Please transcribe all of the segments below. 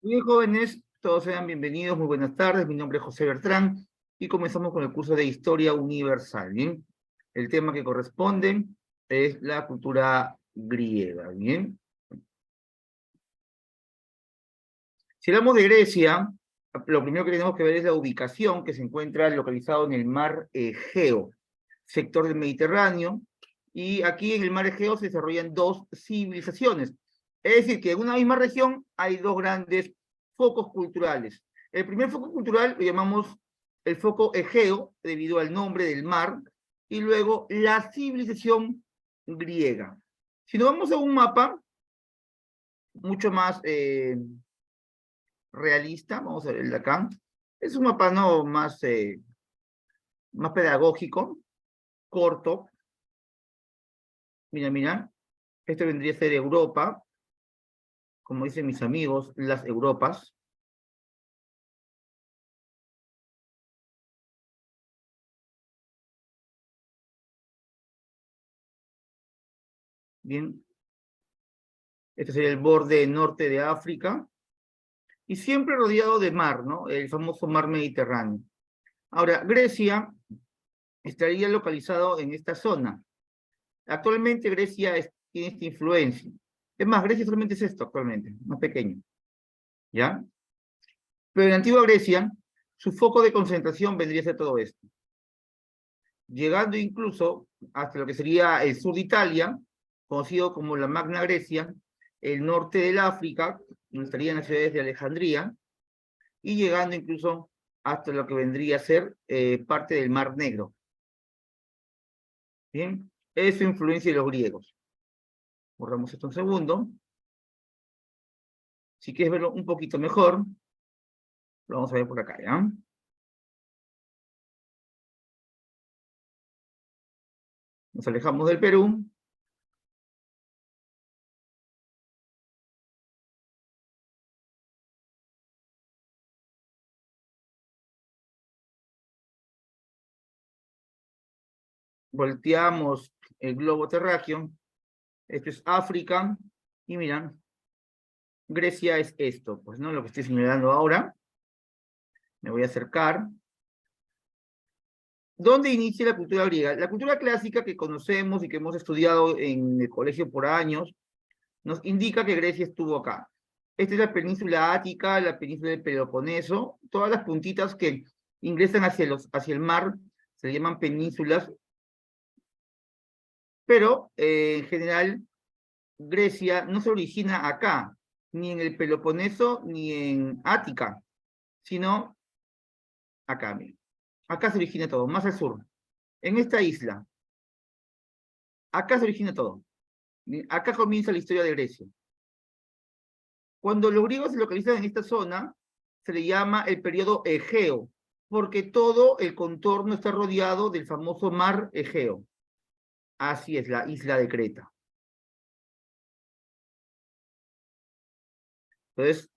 Bien, jóvenes, todos sean bienvenidos, muy buenas tardes. Mi nombre es José Bertrán y comenzamos con el curso de Historia Universal. Bien, el tema que corresponde es la cultura griega. Bien, si hablamos de Grecia, lo primero que tenemos que ver es la ubicación que se encuentra localizado en el mar Egeo, sector del Mediterráneo, y aquí en el mar Egeo se desarrollan dos civilizaciones. Es decir, que en una misma región hay dos grandes focos culturales. El primer foco cultural lo llamamos el foco Egeo, debido al nombre del mar, y luego la civilización griega. Si nos vamos a un mapa mucho más realista, vamos a ver el de acá, es un mapa no más pedagógico, corto. Mira, mira, esto vendría a ser Europa, como dicen mis amigos, las Europas. Bien, este sería el borde norte de África, y siempre rodeado de mar, ¿no? El famoso mar Mediterráneo. Ahora, Grecia estaría localizado en esta zona. Actualmente Grecia tiene esta influencia. Es más, Grecia solamente es esto actualmente, más pequeño, ¿ya? Pero en la antigua Grecia, su foco de concentración vendría a ser todo esto, llegando incluso hasta lo que sería el sur de Italia, conocido como la Magna Grecia, el norte del África, donde estarían las ciudades de Alejandría, y llegando incluso hasta lo que vendría a ser parte del Mar Negro. Bien, eso influencia de los griegos. Borramos esto un segundo. Si quieres verlo un poquito mejor, lo vamos a ver por acá, ¿ya? Nos alejamos del Perú. Volteamos el globo terráqueo. Esto es África. Y miran, Grecia es esto, pues, ¿no? Lo que estoy señalando ahora. Me voy a acercar. ¿Dónde inicia la cultura griega? La cultura clásica que conocemos y que hemos estudiado en el colegio por años, nos indica que Grecia estuvo acá. Esta es la península Ática, la península del Peloponeso, todas las puntitas que ingresan hacia el mar se le llaman penínsulas, pero en general Grecia no se origina acá, ni en el Peloponeso, ni en Ática, sino acá, miren. Acá se origina todo, más al sur, en esta isla. Acá se origina todo. Acá comienza la historia de Grecia. Cuando los griegos se localizan en esta zona, se le llama el periodo Egeo, porque todo el contorno está rodeado del famoso mar Egeo. Así es, la isla de Creta. Entonces,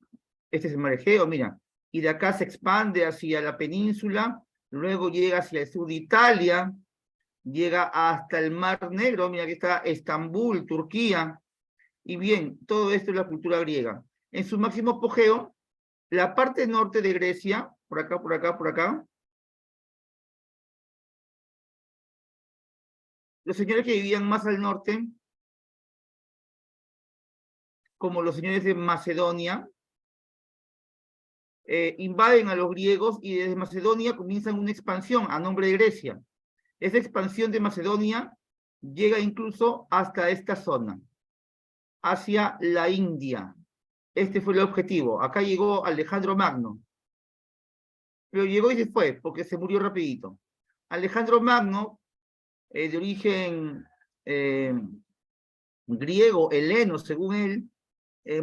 este es el mar Egeo, mira, y de acá se expande hacia la península, luego llega hacia el sur de Italia, llega hasta el Mar Negro, mira, aquí está Estambul, Turquía, y bien, todo esto es la cultura griega. En su máximo apogeo, la parte norte de Grecia, por acá, por acá, por acá, los señores que vivían más al norte, como los señores de Macedonia, invaden a los griegos y desde Macedonia comienzan una expansión a nombre de Grecia. Esa expansión de Macedonia llega incluso hasta esta zona, hacia la India. Este fue el objetivo. Acá llegó Alejandro Magno, pero llegó y se fue porque se murió rapidito. Alejandro Magno, de origen eh, griego, heleno, según él,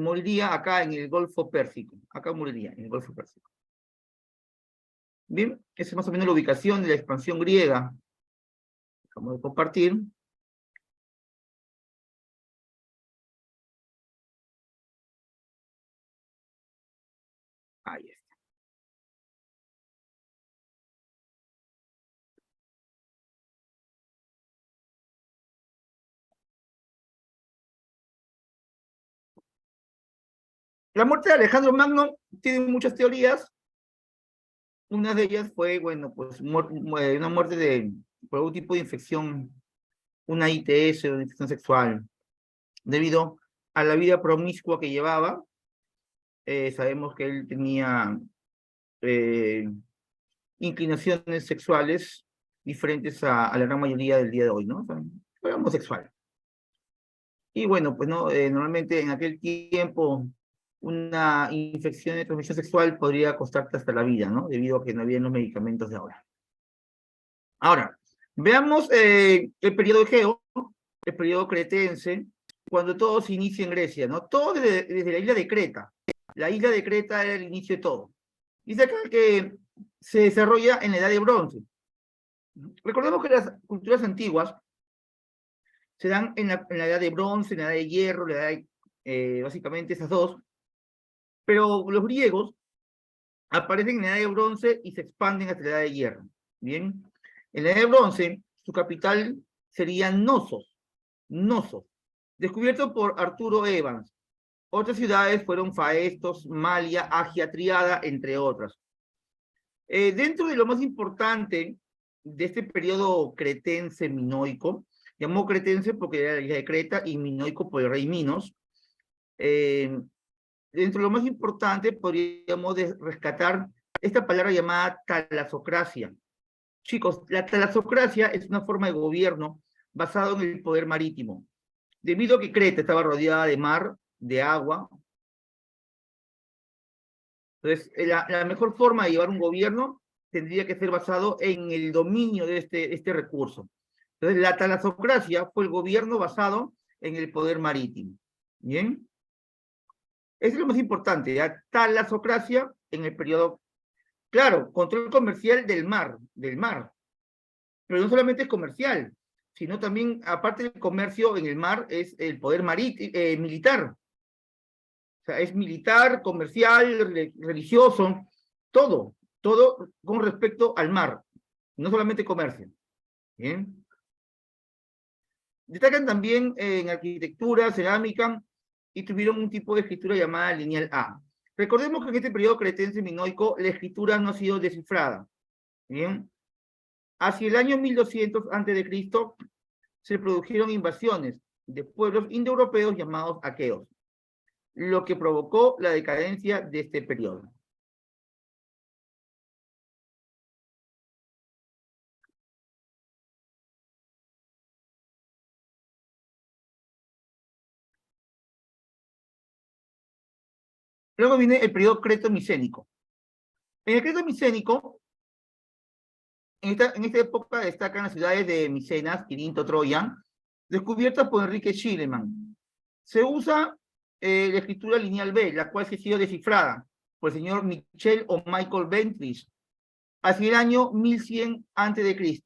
moriría acá en el Golfo Pérsico. Acá moriría, en el Golfo Pérsico. Bien, esa es más o menos la ubicación de la expansión griega. Vamos a compartir. Ahí está. La muerte de Alejandro Magno tiene muchas teorías. Una de ellas fue, bueno, pues una muerte por algún tipo de infección, una ITS, una infección sexual, debido a la vida promiscua que llevaba. Sabemos que él tenía eh, inclinaciones sexuales diferentes a la gran mayoría del día de hoy, ¿no? O sea, era homosexual. Y bueno, pues no, normalmente en aquel tiempo una infección de transmisión sexual podría costarte hasta la vida, ¿no? Debido a que no había los medicamentos de ahora. Ahora, veamos el periodo egeo, el periodo cretense, cuando todo se inicia en Grecia, ¿no? Todo desde la isla de Creta. La isla de Creta era el inicio de todo. Dice acá que se desarrolla en la edad de bronce. Recordemos que las culturas antiguas se dan en la edad de bronce, en la edad de hierro, básicamente esas dos, pero los griegos aparecen en la edad de bronce y se expanden hasta la edad de hierro. Bien, en la edad de bronce, su capital sería Nosos, Nosos, descubierto por Arturo Evans. Otras ciudades fueron Faestos, Malia, Agia, Triada, entre otras. Dentro de lo más importante de este periodo cretense minoico, llamó cretense porque era la isla de Creta y minoico por el rey Minos. Dentro de lo más importante podríamos rescatar esta palabra llamada talasocracia. Chicos, la talasocracia es una forma de gobierno basado en el poder marítimo. Debido a que Creta estaba rodeada de mar, de agua, entonces la mejor forma de llevar un gobierno tendría que ser basado en el dominio de este recurso. Entonces, la talasocracia fue el gobierno basado en el poder marítimo. ¿Bien? Eso es lo más importante, ¿ya? Talasocracia en el periodo, claro, control comercial del mar, pero no solamente es comercial, sino también, aparte del comercio en el mar, es el poder militar. O sea, es militar, comercial, religioso, todo, todo con respecto al mar, no solamente comercio. ¿Bien? Destacan también en arquitectura, cerámica, y tuvieron un tipo de escritura llamada lineal A. Recordemos que en este periodo cretense minoico la escritura no ha sido descifrada. ¿Bien? Hacia el año 1200 a.C. se produjeron invasiones de pueblos indoeuropeos llamados aqueos, lo que provocó la decadencia de este periodo. Luego viene el periodo creto-micénico. En el creto-micénico, en esta época destacan las ciudades de Micenas, Tirinto, Troya, descubiertas por Enrique Schliemann. Se usa la escritura lineal B, la cual se ha sido descifrada por el señor Michel o Michael Ventris hacia el año 1100 a.C.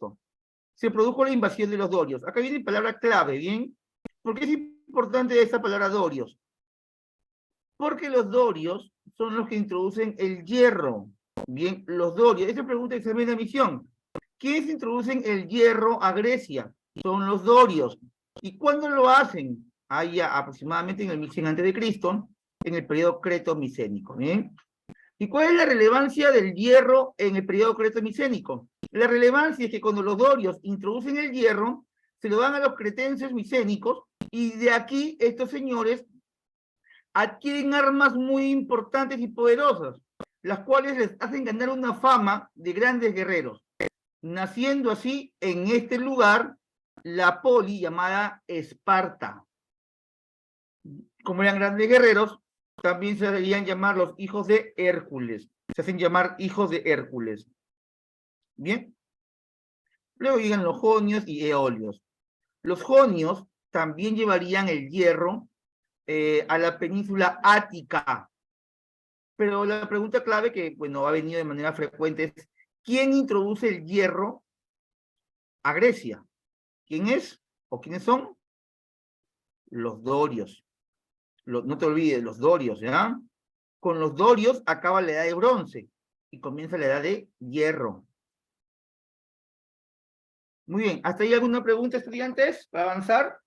Se produjo la invasión de los dorios. Acá viene la palabra clave, ¿bien? ¿Por qué es importante esta palabra dorios? Porque los dorios son los que introducen el hierro. Bien, los dorios. Esta pregunta examina la misión. ¿Quiénes introducen el hierro a Grecia? Son los dorios. ¿Y cuándo lo hacen? Allá aproximadamente en el 1100 a.C., en el periodo creto-micénico. ¿Bien? ¿Y cuál es la relevancia del hierro en el periodo creto-micénico? La relevancia es que cuando los dorios introducen el hierro, se lo dan a los cretenses micénicos, y de aquí estos señores adquieren armas muy importantes y poderosas, las cuales les hacen ganar una fama de grandes guerreros, naciendo así en este lugar la poli llamada Esparta. Como eran grandes guerreros, también se deberían llamar los hijos de Hércules. Se hacen llamar hijos de Hércules. Bien. Luego llegan los jonios y eolios. Los jonios también llevarían el hierro a la península ática. Pero la pregunta clave que, bueno, ha venido de manera frecuente es, ¿quién introduce el hierro a Grecia? ¿Quién es? ¿O quiénes son? Los dorios. No te olvides, los dorios, ¿ya? Con los dorios acaba la edad de bronce y comienza la edad de hierro. Muy bien, ¿hasta ahí alguna pregunta, estudiantes, para avanzar?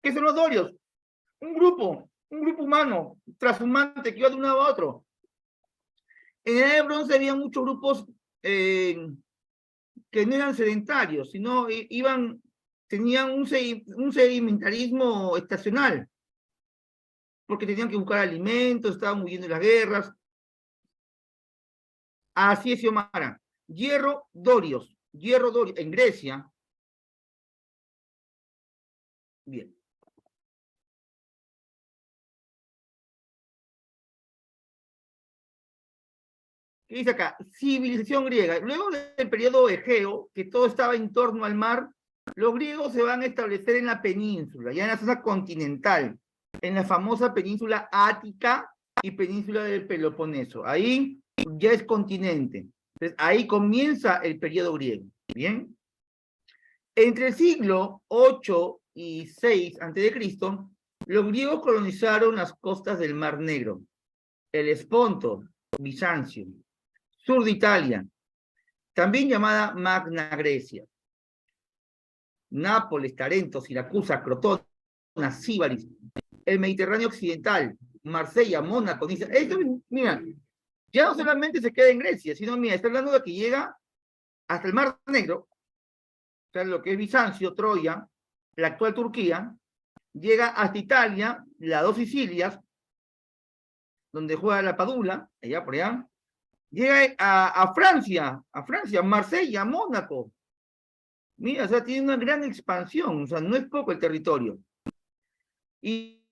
¿Qué son los dorios? Un grupo humano, transhumante, que iba de un lado a otro. En la edad de bronce había muchos grupos que no eran sedentarios, sino tenían un sedimentarismo estacional, porque tenían que buscar alimentos, estaban huyendo de las guerras. Así es, Xiomara. Hierro dorios, en Grecia. Bien. ¿Qué dice acá? Civilización griega. Luego del periodo egeo, que todo estaba en torno al mar, los griegos se van a establecer en la península, ya en la zona continental, en la famosa península Ática y península del Peloponeso. Ahí ya es continente. Entonces, ahí comienza el periodo griego. ¿Bien? Entre el siglo 8 y 6 a.C., los griegos colonizaron las costas del Mar Negro, el Esponto, Bizancio, sur de Italia, también llamada Magna Grecia. Nápoles, Tarento, Siracusa, Crotona, Síbaris, el Mediterráneo occidental, Marsella, Mónaco, Niza. Esto, mira, ya no solamente se queda en Grecia, sino, mira, está hablando de que llega hasta el Mar Negro, o sea, lo que es Bizancio, Troya, la actual Turquía, llega hasta Italia, las dos Sicilias, donde juega la Padula, allá por allá, llega a Francia, Marsella, Mónaco. Mira, o sea, tiene una gran expansión, o sea, no es poco el territorio. Y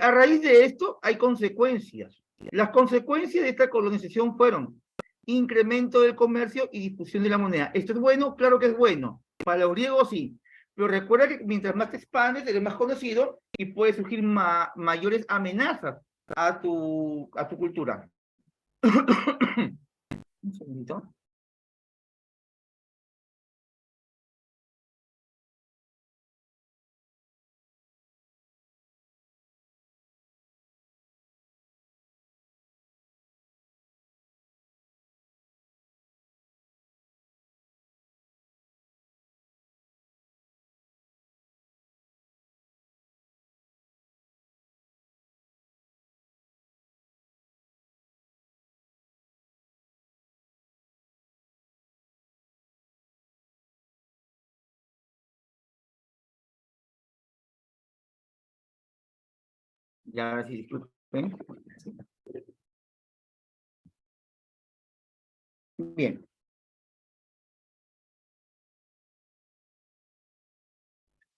a raíz de esto hay consecuencias. Las consecuencias de esta colonización fueron incremento del comercio y difusión de la moneda. ¿Esto es bueno? Claro que es bueno. Para los griegos sí. Pero recuerda que mientras más te expandes, eres más conocido y puede surgir mayores amenazas a tu cultura. Un segundito. Ya, ahora sí, disculpen. Bien.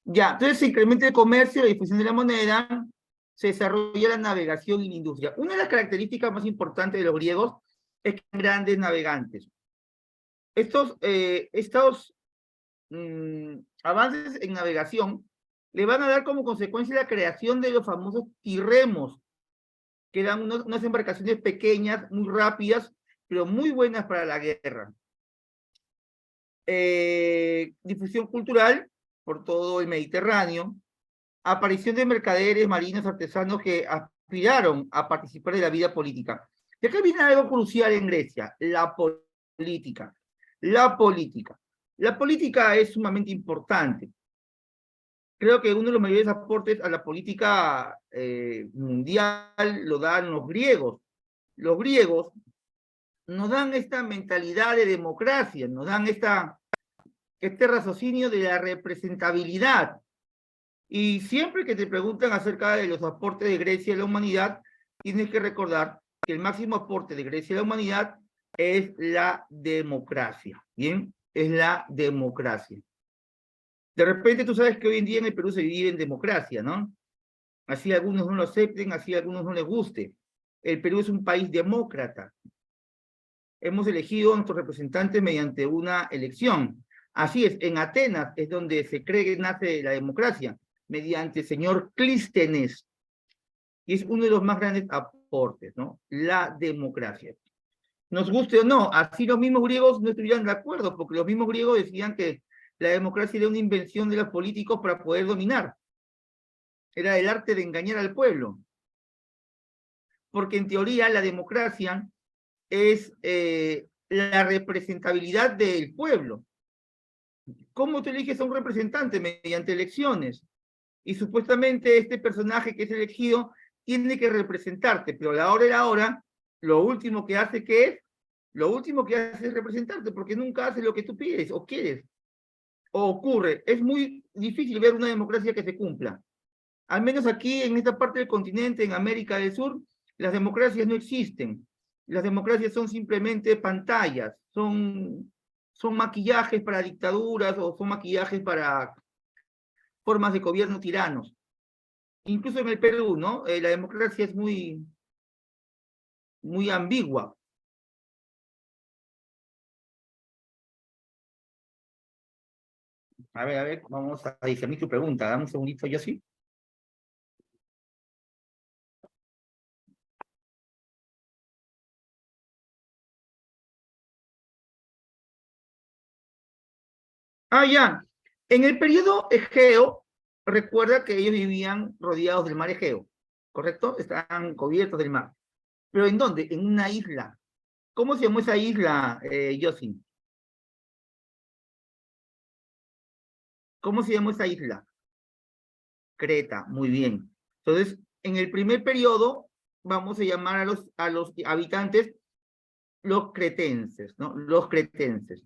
Ya, entonces se incrementa el comercio, la difusión de la moneda, se desarrolla la navegación y la industria. Una de las características más importantes de los griegos es que eran grandes navegantes. Estos avances en navegación le van a dar como consecuencia la creación de los famosos tirremos, que eran unas embarcaciones pequeñas, muy rápidas, pero muy buenas para la guerra. Difusión cultural por todo el Mediterráneo, aparición de mercaderes, marinos, artesanos que aspiraron a participar de la vida política. Y acá viene algo crucial en Grecia, la política. La política. La política es sumamente importante. Creo que uno de los mayores aportes a la política mundial lo dan los griegos. Los griegos nos dan esta mentalidad de democracia, nos dan este raciocinio de la representabilidad. Y siempre que te preguntan acerca de los aportes de Grecia a la humanidad, tienes que recordar que el máximo aporte de Grecia a la humanidad es la democracia. ¿Bien? Es la democracia. De repente tú sabes que hoy en día en el Perú se vive en democracia, ¿no? Así algunos no lo acepten, así algunos no les guste. El Perú es un país demócrata. Hemos elegido a nuestros representantes mediante una elección. Así es, en Atenas es donde se cree que nace la democracia, mediante el señor Clístenes. Y es uno de los más grandes aportes, ¿no? La democracia. Nos guste o no, así los mismos griegos no estuvieran de acuerdo, porque los mismos griegos decían que la democracia era una invención de los políticos para poder dominar. Era el arte de engañar al pueblo. Porque en teoría la democracia es la representabilidad del pueblo. ¿Cómo te eliges a un representante? Mediante elecciones. y supuestamente este personaje que es elegido tiene que representarte, pero a la hora de la hora, lo último que hace que es, lo último que hace es representarte, porque nunca hace lo que tú pides o quieres, o ocurre. Es muy difícil ver una democracia que se cumpla. Al menos aquí, en esta parte del continente, en América del Sur, las democracias no existen. Las democracias son simplemente pantallas, son maquillajes para dictaduras o son maquillajes para formas de gobierno tiranos. Incluso en el Perú, ¿no? La democracia es muy ambigua. A ver, vamos a discernir tu pregunta. Dame un segundito, yo sí. Ah, ya. En el periodo Egeo, recuerda que ellos vivían rodeados del mar Egeo, ¿correcto? Estaban cubiertos del mar. ¿Pero en dónde? En una isla. ¿Cómo se llamó esa isla, Yosin? ¿Cómo se llamó esa isla? Creta, muy bien. Entonces, en el primer periodo, vamos a llamar a los habitantes los cretenses, ¿no? Los cretenses.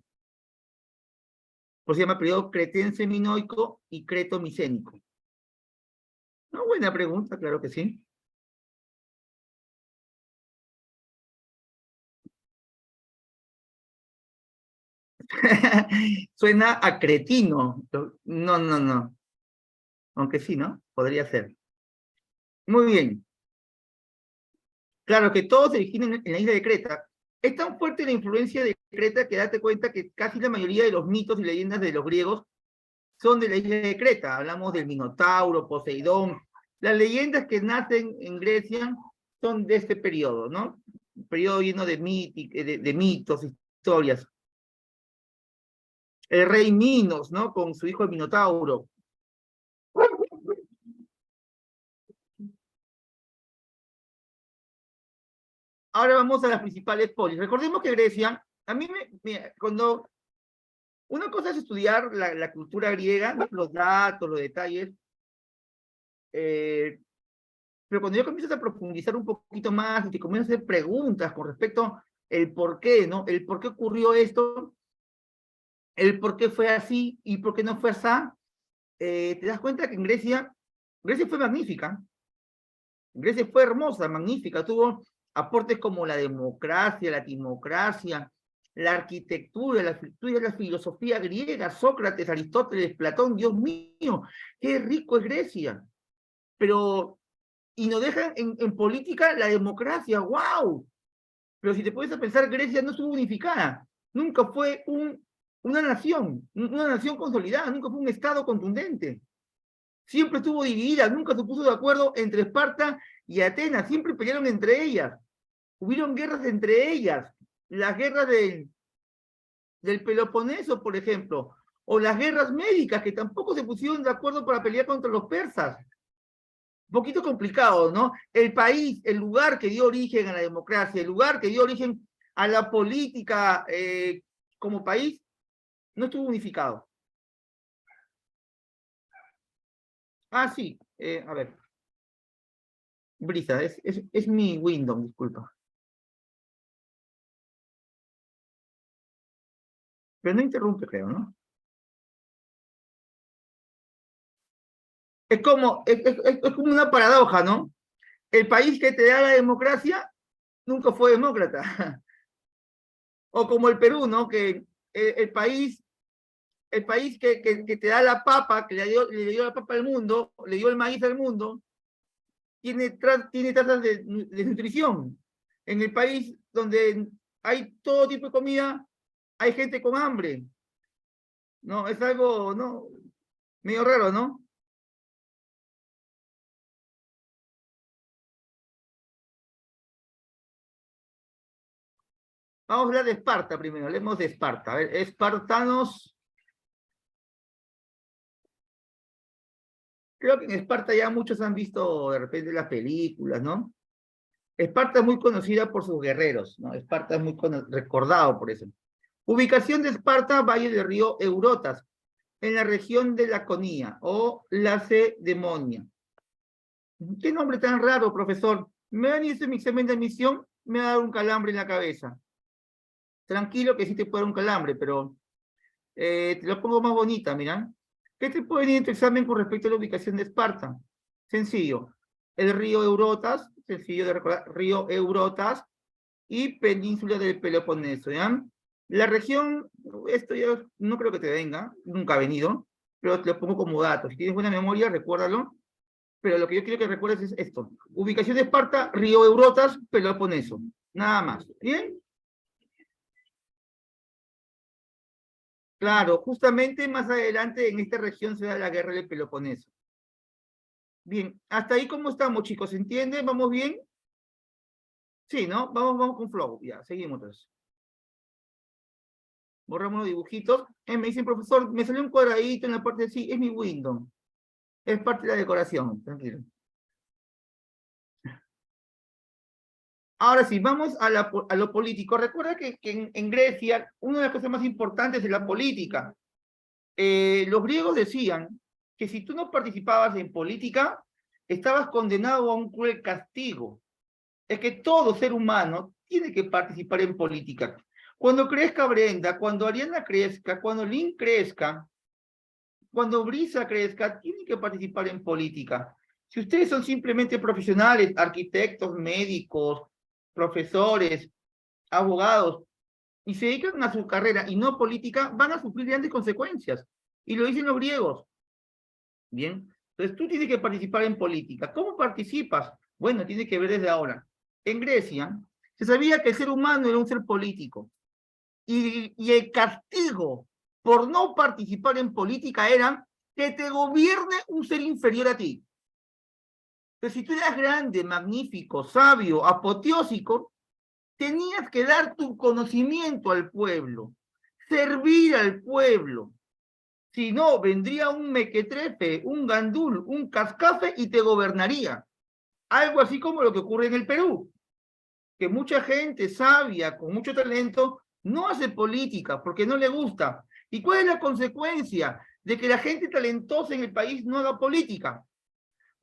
Por eso se llama periodo cretense-minoico y creto-micénico. Una buena pregunta, claro que sí. Suena a cretino. No, no, no. Aunque sí, ¿no? Podría ser. Muy bien. Claro que todos se originan en la isla de Creta. Es tan fuerte la influencia de Creta que date cuenta que casi la mayoría de los mitos y leyendas de los griegos son de la isla de Creta. Hablamos del Minotauro, Poseidón. Las leyendas que nacen en Grecia son de este periodo, ¿no? Un periodo lleno de mitos, historias. El rey Minos, ¿no? Con su hijo el Minotauro. Ahora vamos a las principales polis. Recordemos que Grecia, a mí cuando una cosa es estudiar la cultura griega, los datos, los detalles, eh, pero cuando ya comienzas a profundizar un poquito más y te comienzas a hacer preguntas con respecto al por qué, ¿no? El por qué ocurrió esto, el por qué fue así y por qué no fue así, te das cuenta que en Grecia fue magnífica. Grecia fue hermosa, magnífica, tuvo aportes como la democracia, la timocracia, la arquitectura, la filosofía griega, Sócrates, Aristóteles, Platón, Dios mío, qué rico es Grecia. Pero, y nos dejan en política la democracia, wow. Pero si te pones a pensar, Grecia no estuvo unificada, nunca fue una nación consolidada, nunca fue un estado contundente. Siempre estuvo dividida, nunca se puso de acuerdo entre Esparta y Atenas, siempre pelearon entre ellas. Hubieron guerras entre ellas, las guerras del Peloponeso, por ejemplo, o las guerras médicas, que tampoco se pusieron de acuerdo para pelear contra los persas. Un poquito complicado, ¿no? El país, el lugar que dio origen a la democracia, el lugar que dio origen a la política como país, no estuvo unificado. Ah, sí, a ver. Brisa, es mi Windows, disculpa. Pero no interrumpe, creo, ¿no? Es como una paradoja, ¿no? El país que te da la democracia nunca fue demócrata. O como el Perú, ¿no? Que el país que te da la papa, que le dio la papa al mundo, le dio el maíz al mundo, tiene tasas de nutrición. En el país donde hay todo tipo de comida, hay gente con hambre. ¿No? Es algo, ¿no? Medio raro, ¿no? Vamos a hablar de Esparta primero, hablemos de Esparta. A ver, espartanos, creo que en Esparta ya muchos han visto de repente las películas, ¿no? Esparta es muy conocida por sus guerreros, ¿no? Esparta es muy recordado por eso. Ubicación de Esparta, Valle del río Eurotas. en la región de Laconia o Lacedemonia. ¿Qué nombre tan raro, profesor? Me han hecho mi examen de admisión, me ha dado un calambre en la cabeza. Tranquilo que sí te puede dar un calambre, pero te lo pongo más bonita, mira. ¿Qué te puede venir en tu examen con respecto a la ubicación de Esparta? Sencillo. El río Eurotas, sencillo de recordar, río Eurotas y península del Peloponeso, ¿ya? La región, esto ya no creo que te venga, nunca ha venido, pero te lo pongo como dato. Si tienes buena memoria, recuérdalo. Pero lo que yo quiero que recuerdes es esto. Ubicación de Esparta, río Eurotas, Peloponeso. Nada más. ¿Bien? Claro, justamente más adelante en esta región se da la guerra del Peloponeso. Bien, hasta ahí cómo estamos, chicos, ¿se entiende? ¿Vamos bien? Sí, ¿no? Vamos con flow, ya, seguimos entonces. Borramos los dibujitos. Me dicen, profesor, me salió un cuadradito en la parte de sí, es mi window. Es parte de la decoración, tranquilo. Ahora sí, vamos a lo político. Recuerda que en Grecia, una de las cosas más importantes es la política. Los griegos decían que si tú no participabas en política, estabas condenado a un cruel castigo. Es que todo ser humano tiene que participar en política. Cuando crezca Brenda, cuando Ariana crezca, cuando Lynn crezca, cuando Brisa crezca, tienen que participar en política. Si ustedes son simplemente profesionales, arquitectos, médicos, profesores, abogados, y se dedican a su carrera y no política, van a sufrir grandes consecuencias. Y lo dicen los griegos. Bien, entonces tú tienes que participar en política. ¿Cómo participas? Bueno, tiene que ver desde ahora. En Grecia se sabía que el ser humano era un ser político. Y el castigo por no participar en política era que te gobierne un ser inferior a ti. Pero si tú eras grande, magnífico, sabio, apoteósico, tenías que dar tu conocimiento al pueblo, servir al pueblo. Si no, vendría un mequetrefe, un gandul, un cascafe y te gobernaría. Algo así como lo que ocurre en el Perú, que mucha gente sabia, con mucho talento, no hace política porque no le gusta. ¿Y cuál es la consecuencia de que la gente talentosa en el país no haga política?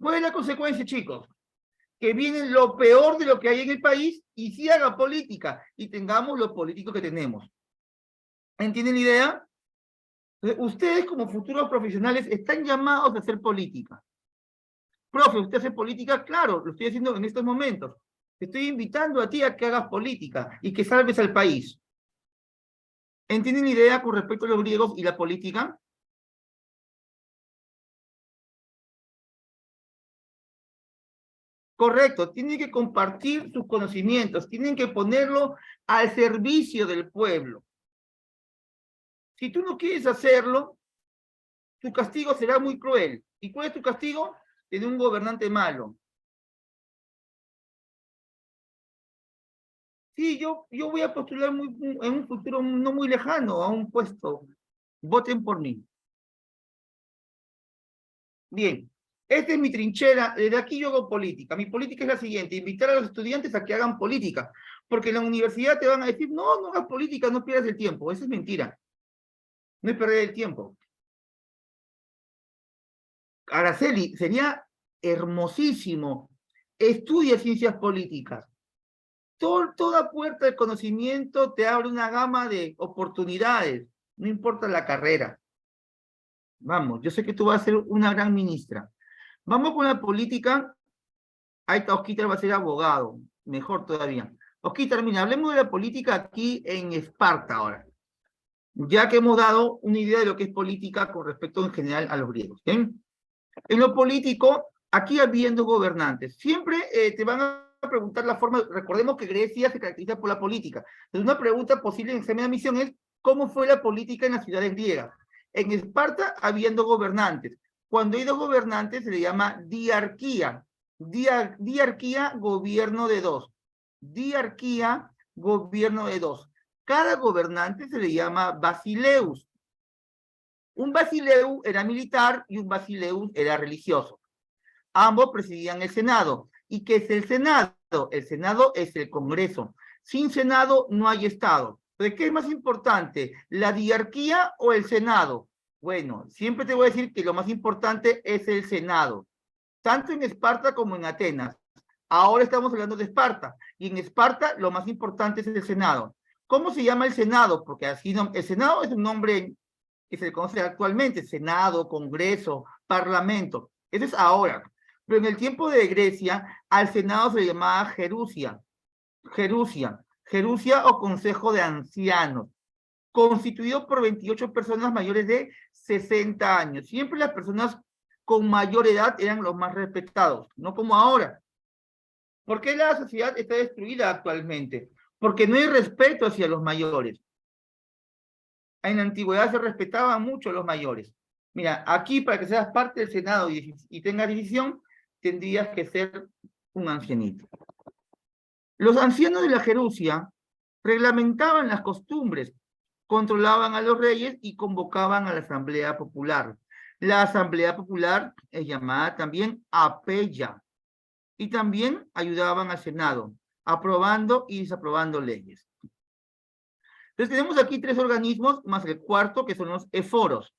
¿Cuál es la consecuencia, chicos? Que viene lo peor de lo que hay en el país y sí haga política y tengamos los políticos que tenemos. ¿Entienden la idea? Ustedes como futuros profesionales están llamados a hacer política. Profe, ¿usted hace política? Claro, lo estoy haciendo en estos momentos. Te estoy invitando a ti a que hagas política y que salves al país. ¿Entienden la idea con respecto a los griegos y la política? Correcto, tienen que compartir sus conocimientos, tienen que ponerlo al servicio del pueblo. Si tú no quieres hacerlo, tu castigo será muy cruel. ¿Y cuál es tu castigo? Tener un gobernante malo. Sí, yo voy a postular en un futuro no muy lejano a un puesto. Voten por mí. Bien, esta es mi trinchera. Desde aquí yo hago política. Mi política es la siguiente: invitar a los estudiantes a que hagan política. Porque en la universidad te van a decir, no, no hagas política, no pierdas el tiempo. Esa es mentira. No es perder el tiempo. Araceli, sería hermosísimo. Estudia ciencias políticas. Toda puerta de conocimiento te abre una gama de oportunidades, no importa la carrera. Vamos, yo sé que tú vas a ser una gran ministra. Vamos con la política. Ahí está, Osquitar va a ser abogado, mejor todavía. Osquitar, mira, hablemos de la política aquí en Esparta ahora, ya que hemos dado una idea de lo que es política con respecto en general a los griegos. ¿Bien? En lo político, aquí habiendo gobernantes, siempre te van a preguntar la forma. Recordemos que Grecia se caracteriza por la política. Entonces, una pregunta posible en examen de admisión es: ¿cómo fue la política en las ciudades griegas? En Esparta, habiendo gobernantes. Cuando hay dos gobernantes, se le llama diarquía. Diarquía, gobierno de dos. Diarquía, gobierno de dos. Cada gobernante se le llama basileus. Un basileus era militar y un basileus era religioso. Ambos presidían el Senado. ¿Y qué es el Senado? El Senado es el Congreso. Sin Senado no hay Estado. ¿De qué es más importante, la diarquía o el Senado? Bueno, siempre te voy a decir que lo más importante es el Senado, tanto en Esparta como en Atenas. Ahora estamos hablando de Esparta, y en Esparta lo más importante es el Senado. ¿Cómo se llama el Senado? Porque así no, el Senado es un nombre que se le conoce actualmente, Senado, Congreso, Parlamento. Eso es ahora. Pero en el tiempo de Grecia, al Senado se le llamaba Jerusia, Jerusia o Consejo de Ancianos, constituido por 28 personas mayores de 60 años. Siempre las personas con mayor edad eran los más respetados, no como ahora. ¿Por qué la sociedad está destruida actualmente? Porque no hay respeto hacia los mayores. En la antigüedad se respetaban mucho los mayores. Mira, aquí para que seas parte del Senado y tengas decisión, tendrías que ser un ancianito. Los ancianos de la Jerusia reglamentaban las costumbres, controlaban a los reyes y convocaban a la Asamblea Popular. La Asamblea Popular es llamada también Apeya, y también ayudaban al Senado, aprobando y desaprobando leyes. Entonces tenemos aquí 3 organismos, más el cuarto, que son los éforos.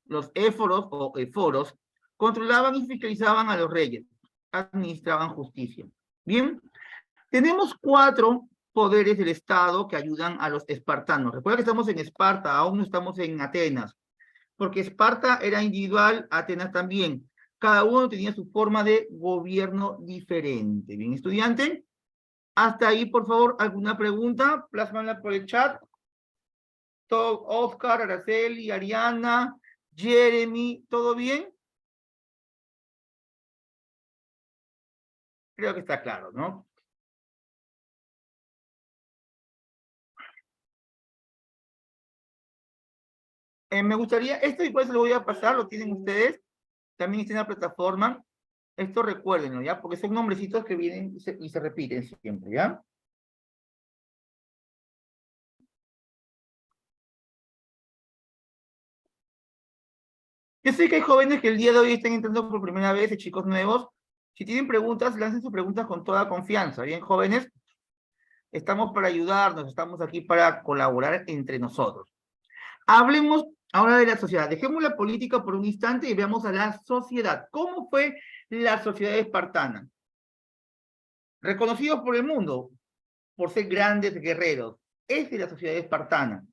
Los éforos o eforos controlaban y fiscalizaban a los reyes, administraban justicia. Bien, tenemos 4 poderes del Estado que ayudan a los espartanos. Recuerda que estamos en Esparta, aún no estamos en Atenas, porque Esparta era individual, Atenas también. Cada uno tenía su forma de gobierno diferente. Bien, estudiante, hasta ahí, por favor, ¿alguna pregunta? Plásmala por el chat. Todo, Oscar, Araceli, Ariana, Jeremy, ¿todo bien? Creo que está claro, ¿no? Me gustaría, esto igual se lo voy a pasar, lo tienen ustedes, también está en la plataforma. Esto recuérdenlo, ¿ya? Porque son nombrecitos que vienen y se repiten siempre, ¿ya? Yo sé que hay jóvenes que el día de hoy están entrando por primera vez, chicos nuevos. Si tienen preguntas, lancen sus preguntas con toda confianza. Bien, jóvenes, estamos para ayudarnos, estamos aquí para colaborar entre nosotros. Hablemos ahora de la sociedad. Dejemos la política por un instante y veamos a la sociedad. ¿Cómo fue la sociedad espartana? Reconocidos por el mundo por ser grandes guerreros. Esa es la sociedad espartana.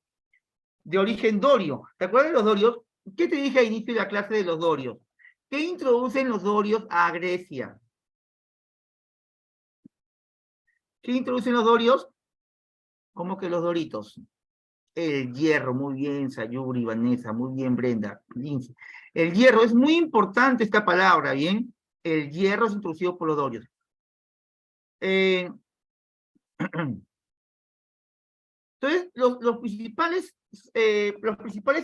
De origen dorio. ¿Te acuerdas de los dorios? ¿Qué te dije al inicio de la clase de los dorios? ¿Qué introducen los dorios a Grecia? ¿Qué introducen los dorios? ¿Cómo que los doritos? El hierro, muy bien, Sayuri, Vanessa, muy bien, Brenda, Lindsay. El hierro, es muy importante esta palabra, ¿bien? El hierro es introducido por los dorios. Entonces, los principales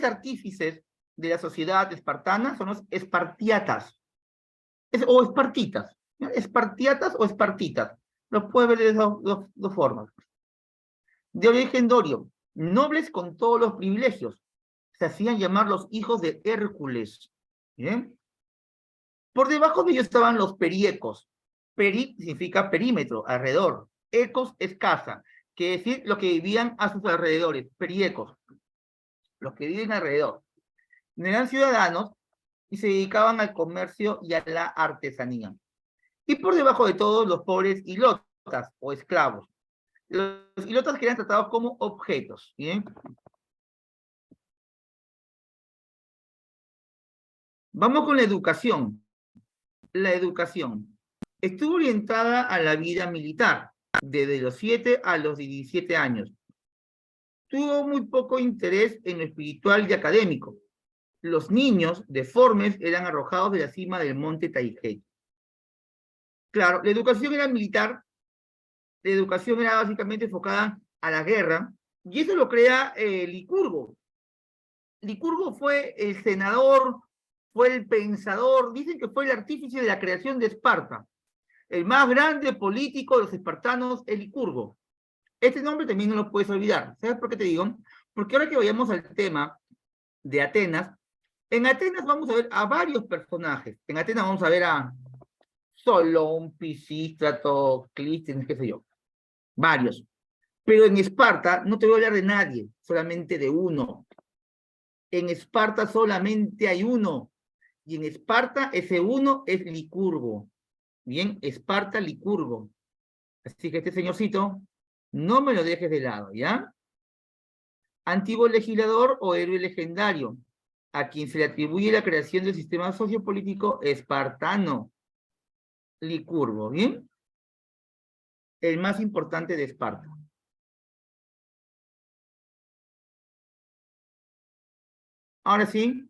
artífices de la sociedad espartana son los espartiatas, o espartitas, ¿no? Espartiatas o espartitas. Los puedes ver de dos formas. De origen dorio, nobles con todos los privilegios. Se hacían llamar los hijos de Hércules. ¿Bien? Por debajo de ellos estaban los periecos. Peri significa perímetro, alrededor. Ecos es casa, que es decir, los que vivían a sus alrededores, periecos, los que viven alrededor. No eran ciudadanos y se dedicaban al comercio y a la artesanía. Y por debajo de todos los pobres ilotas o esclavos. Los ilotas que eran tratados como objetos. ¿Bien? Vamos con la educación. La educación estuvo orientada a la vida militar, desde los 7 a los 17 años. Tuvo muy poco interés en lo espiritual y académico. Los niños deformes eran arrojados de la cima del monte Taigé. Claro, la educación era militar, la educación era básicamente enfocada a la guerra, y eso lo crea Licurgo. Licurgo fue el senador, fue el pensador, dicen que fue el artífice de la creación de Esparta. El más grande político de los espartanos es Licurgo. Este nombre también no lo puedes olvidar. ¿Sabes por qué te digo? Porque ahora que vayamos al tema de Atenas, en Atenas vamos a ver a varios personajes. En Atenas vamos a ver a Solón, Pisístrato, Clístenes, qué sé yo. Varios. Pero en Esparta no te voy a hablar de nadie, solamente de uno. En Esparta solamente hay uno. Y en Esparta ese uno es Licurgo. Bien, Esparta, Licurgo. Así que este señorcito, no me lo dejes de lado, ¿ya? Antiguo legislador o héroe legendario, a quien se le atribuye la creación del sistema sociopolítico espartano. Licurgo, ¿bien? El más importante de Esparta. Ahora sí,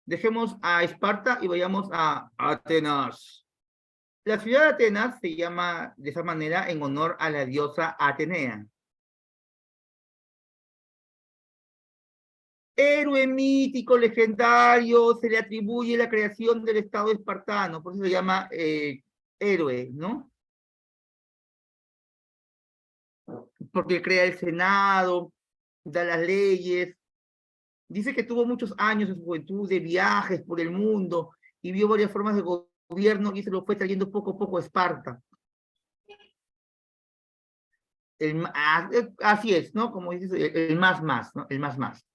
dejemos a Esparta y vayamos a Atenas. La ciudad de Atenas se llama de esa manera en honor a la diosa Atenea. Héroe mítico, legendario, se le atribuye la creación del Estado espartano, por eso se llama héroe, ¿no? Porque crea el Senado, da las leyes. Dice que tuvo muchos años en su juventud de viajes por el mundo y vio varias formas de gobierno y se lo fue trayendo poco a poco a Esparta. Así es, ¿no? Como dices, el más, ¿no? El más.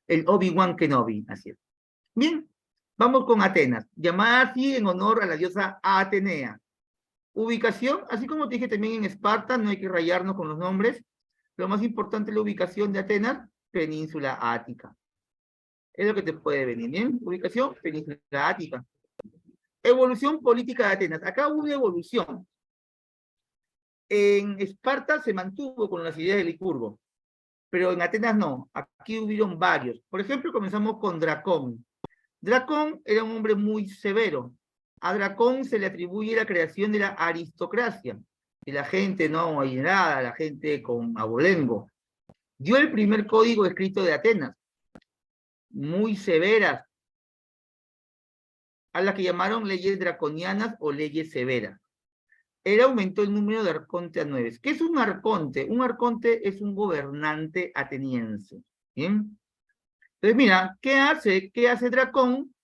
El Obi-Wan Kenobi, así es. Bien, vamos con Atenas, llamada así en honor a la diosa Atenea. Ubicación, así como te dije también en Esparta, no hay que rayarnos con los nombres. Lo más importante es la ubicación de Atenas, península ática. Es lo que te puede venir, ¿bien? Ubicación, península ática. Evolución política de Atenas. Acá hubo una evolución. En Esparta se mantuvo con las ideas de Licurgo, pero en Atenas no. Aquí hubieron varios. Por ejemplo, comenzamos con Dracón. Dracón era un hombre muy severo. A Dracón se le atribuye la creación de la aristocracia, de la gente no adinerada, la gente con abolengo. Dio el primer código escrito de Atenas, muy severas, a las que llamaron leyes draconianas o leyes severas. Él aumentó el número de arconte a 9. ¿Qué es un arconte? Un arconte es un gobernante ateniense. ¿Bien? Entonces, mira, ¿qué hace? ¿Qué hace Dracón?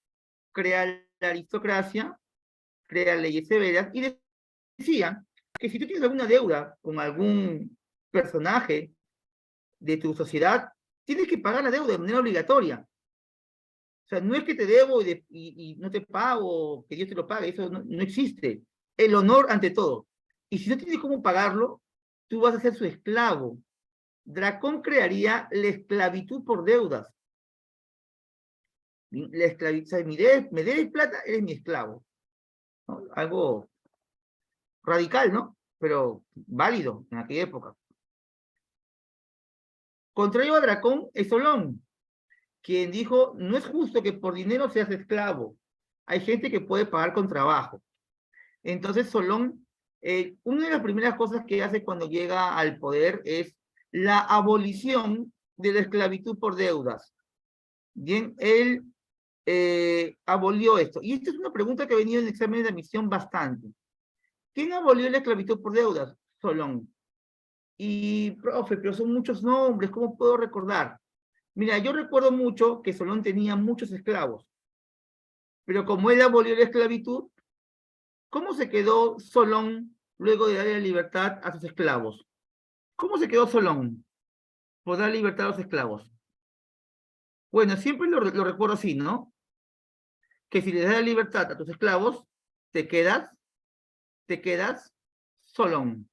Crea la aristocracia, crea leyes severas, y decía que si tú tienes alguna deuda con algún personaje de tu sociedad, tienes que pagar la deuda de manera obligatoria. O sea, no es que te debo y no te pago, que Dios te lo pague, eso no existe. El honor ante todo. Y si no tienes cómo pagarlo, tú vas a ser su esclavo. Dracón crearía la esclavitud por deudas. La esclavitud, o sea, me debes plata, eres mi esclavo. ¿No? Algo radical, ¿no? Pero válido en aquella época. Contrario a Dracón es Solón, quien dijo, no es justo que por dinero seas esclavo. Hay gente que puede pagar con trabajo. Entonces Solón, una de las primeras cosas que hace cuando llega al poder es la abolición de la esclavitud por deudas. Bien, él abolió esto. Y esta es una pregunta que ha venido en el examen de admisión bastante. ¿Quién abolió la esclavitud por deudas? Solón. Y, profe, pero son muchos nombres, ¿cómo puedo recordar? Mira, yo recuerdo mucho que Solón tenía muchos esclavos, pero como él abolió la esclavitud, ¿cómo se quedó Solón luego de darle la libertad a sus esclavos? ¿Cómo se quedó Solón por dar libertad a los esclavos? Bueno, siempre lo recuerdo así, ¿no? Que si le das la libertad a tus esclavos, te quedas Solón.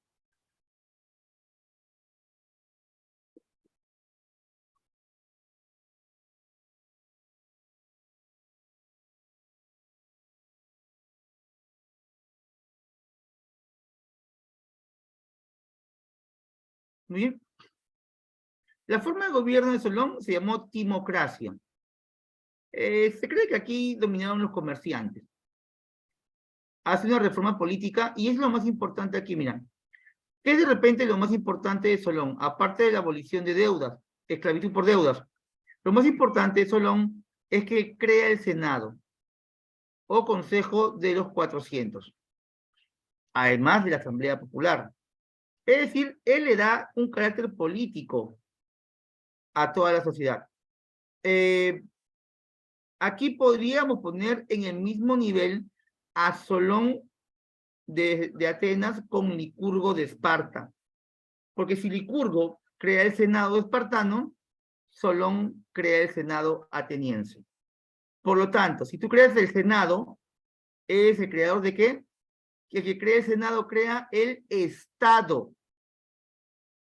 Muy bien. La forma de gobierno de Solón se llamó timocracia. Se cree que aquí dominaron los comerciantes. Hace una reforma política y es lo más importante aquí, mira. ¿Qué es de repente lo más importante de Solón? Aparte de la abolición de deudas, esclavitud por deudas. Lo más importante de Solón es que crea el Senado o Consejo de los 400, además de la Asamblea Popular. Es decir, él le da un carácter político a toda la sociedad. Aquí podríamos poner en el mismo nivel a Solón de Atenas con Licurgo de Esparta. Porque si Licurgo crea el Senado espartano, Solón crea el Senado ateniense. Por lo tanto, si tú creas el Senado, ¿es el creador de qué? El que crea el Senado crea el Estado.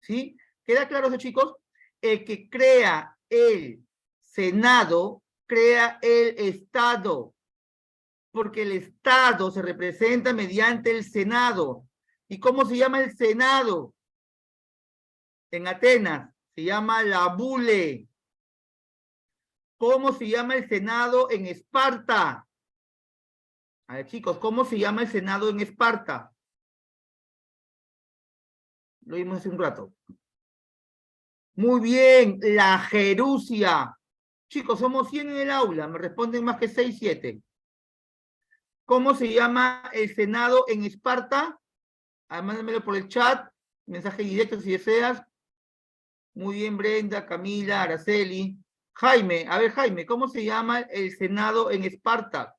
¿Sí? ¿Queda claro eso, chicos? El que crea el Senado crea el Estado, porque el Estado se representa mediante el Senado. ¿Y cómo se llama el Senado? En Atenas se llama la bule. ¿Cómo se llama el Senado en Esparta? A ver, chicos, ¿cómo se llama el Senado en Esparta? Lo vimos hace un rato. Muy bien, la Jerusia. Chicos, somos 100 en el aula, me responden más que 6, 7. ¿Cómo se llama el Senado en Esparta? Mándamelo por el chat, mensaje directo si deseas. Muy bien, Brenda, Camila, Araceli. Jaime, a ver, Jaime, ¿cómo se llama el Senado en Esparta?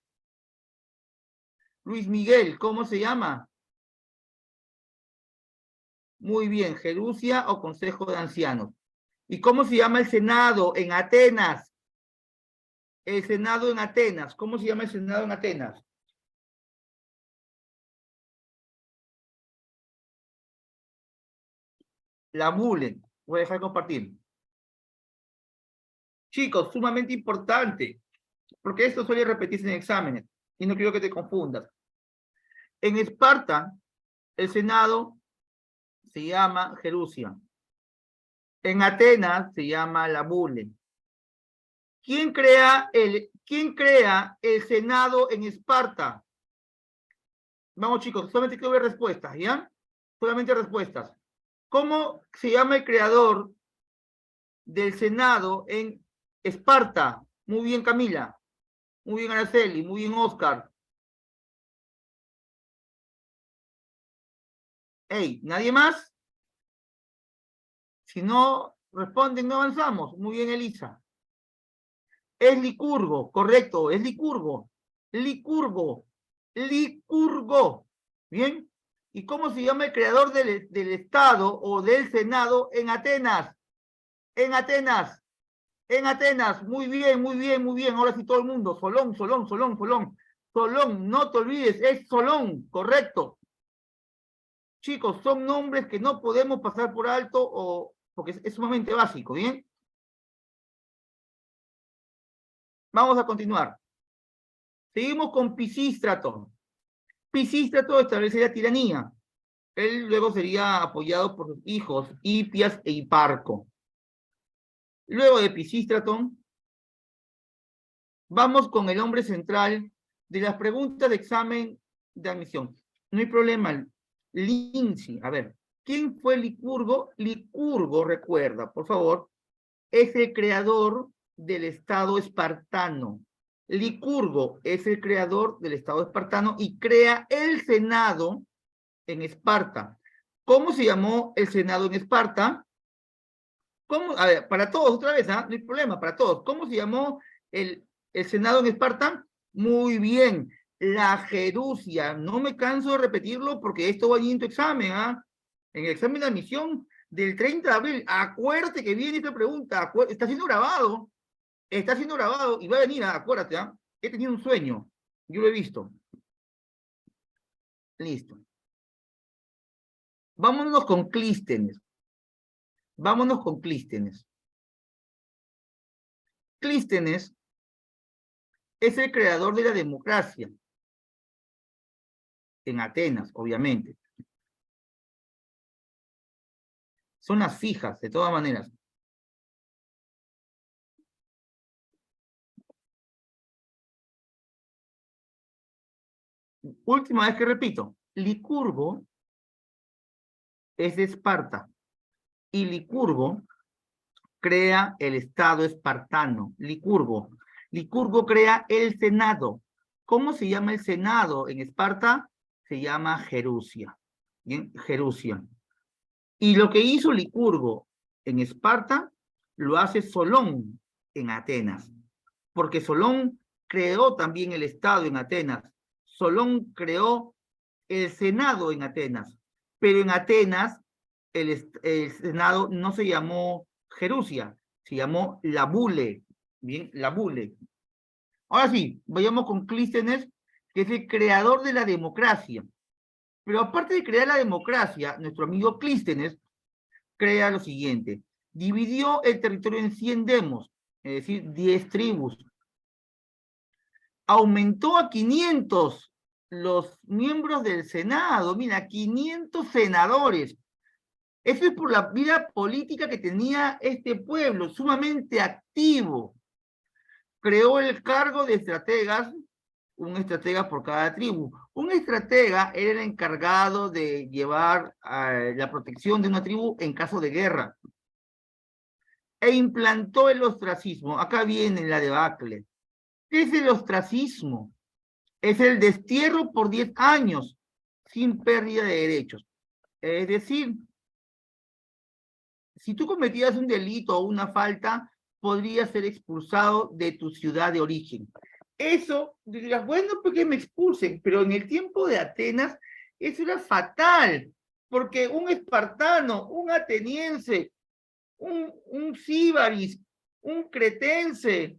Luis Miguel, ¿cómo se llama? Muy bien, Jerusia o Consejo de Ancianos. ¿Y cómo se llama el Senado en Atenas? El Senado en Atenas. ¿Cómo se llama el Senado en Atenas? La bule. Voy a dejar de compartir. Chicos, sumamente importante, porque esto suele repetirse en exámenes, y no quiero que te confundas. En Esparta, el Senado se llama Jerusia. En Atenas se llama la bule. ¿Quién crea el Senado en Esparta? Vamos, chicos, solamente quiero ver respuestas, ¿ya? Solamente respuestas. ¿Cómo se llama el creador del Senado en Esparta? Muy bien, Camila. Muy bien, Araceli. Muy bien, Oscar. Hey, ¿nadie más? Si no responden, no avanzamos. Muy bien, Elisa. Es Licurgo, correcto, es Licurgo. Licurgo. Licurgo. ¿Bien? ¿Y cómo se llama el creador del Estado o del Senado en Atenas? En Atenas. En Atenas. Muy bien, muy bien, muy bien. Ahora sí todo el mundo. Solón, Solón, Solón, Solón. Solón, no te olvides, es Solón, correcto. Chicos, son nombres que no podemos pasar por alto o porque es sumamente básico, ¿bien? Vamos a continuar. Seguimos con Pisístrato. Pisístrato establece la tiranía. Él luego sería apoyado por sus hijos, Hipias e Hiparco. Luego de Pisístrato, vamos con el hombre central de las preguntas de examen de admisión. No hay problema. Lindsay, a ver, ¿quién fue Licurgo? Licurgo, recuerda, por favor, es el creador del Estado espartano. Licurgo es el creador del Estado espartano y crea el Senado en Esparta. ¿Cómo se llamó el Senado en Esparta? ¿Cómo? A ver, para todos, otra vez, no hay problema, para todos. ¿Cómo se llamó el Senado en Esparta? Muy bien, la Jerusia. No me canso de repetirlo porque esto va en tu examen, En el examen de admisión del 30 de abril. Acuérdate que viene esta pregunta, está siendo grabado y va a venir, acuérdate, He tenido un sueño, yo lo he visto. Listo. Vámonos con Clístenes. Vámonos con Clístenes. Clístenes es el creador de la democracia en Atenas, obviamente. Son las fijas, de todas maneras. Última vez que repito, Licurgo es de Esparta y Licurgo crea el Estado espartano. Licurgo crea el Senado. ¿Cómo se llama el Senado en Esparta? Se llama Jerusia. Bien, Jerusia. Y lo que hizo Licurgo en Esparta, lo hace Solón en Atenas. Porque Solón creó también el Estado en Atenas. Solón creó el Senado en Atenas. Pero en Atenas el Senado no se llamó Jerusia, Se llamó la Bule. Bien, la Bule. Ahora sí, vayamos con Clístenes, que es el creador de la democracia. Pero aparte de crear la democracia, nuestro amigo Clístenes crea lo siguiente. Dividió el territorio en 100 demos, es decir, 10 tribus. Aumentó a 500 los miembros del Senado. Mira, 500 senadores. Eso es por la vida política que tenía este pueblo, sumamente activo. Creó el cargo de estrategas, un estratega por cada tribu. Un estratega era el encargado de llevar la protección de una tribu en caso de guerra. E implantó el ostracismo. Acá viene la debacle. ¿Qué es el ostracismo? Es el destierro por 10 años sin pérdida de derechos. Es decir, si tú cometías un delito o una falta, podrías ser expulsado de tu ciudad de origen. Eso, dirás, bueno, pues que me expulsen, pero en el tiempo de Atenas, eso era fatal, porque un espartano, un ateniense, un síbaris, un cretense,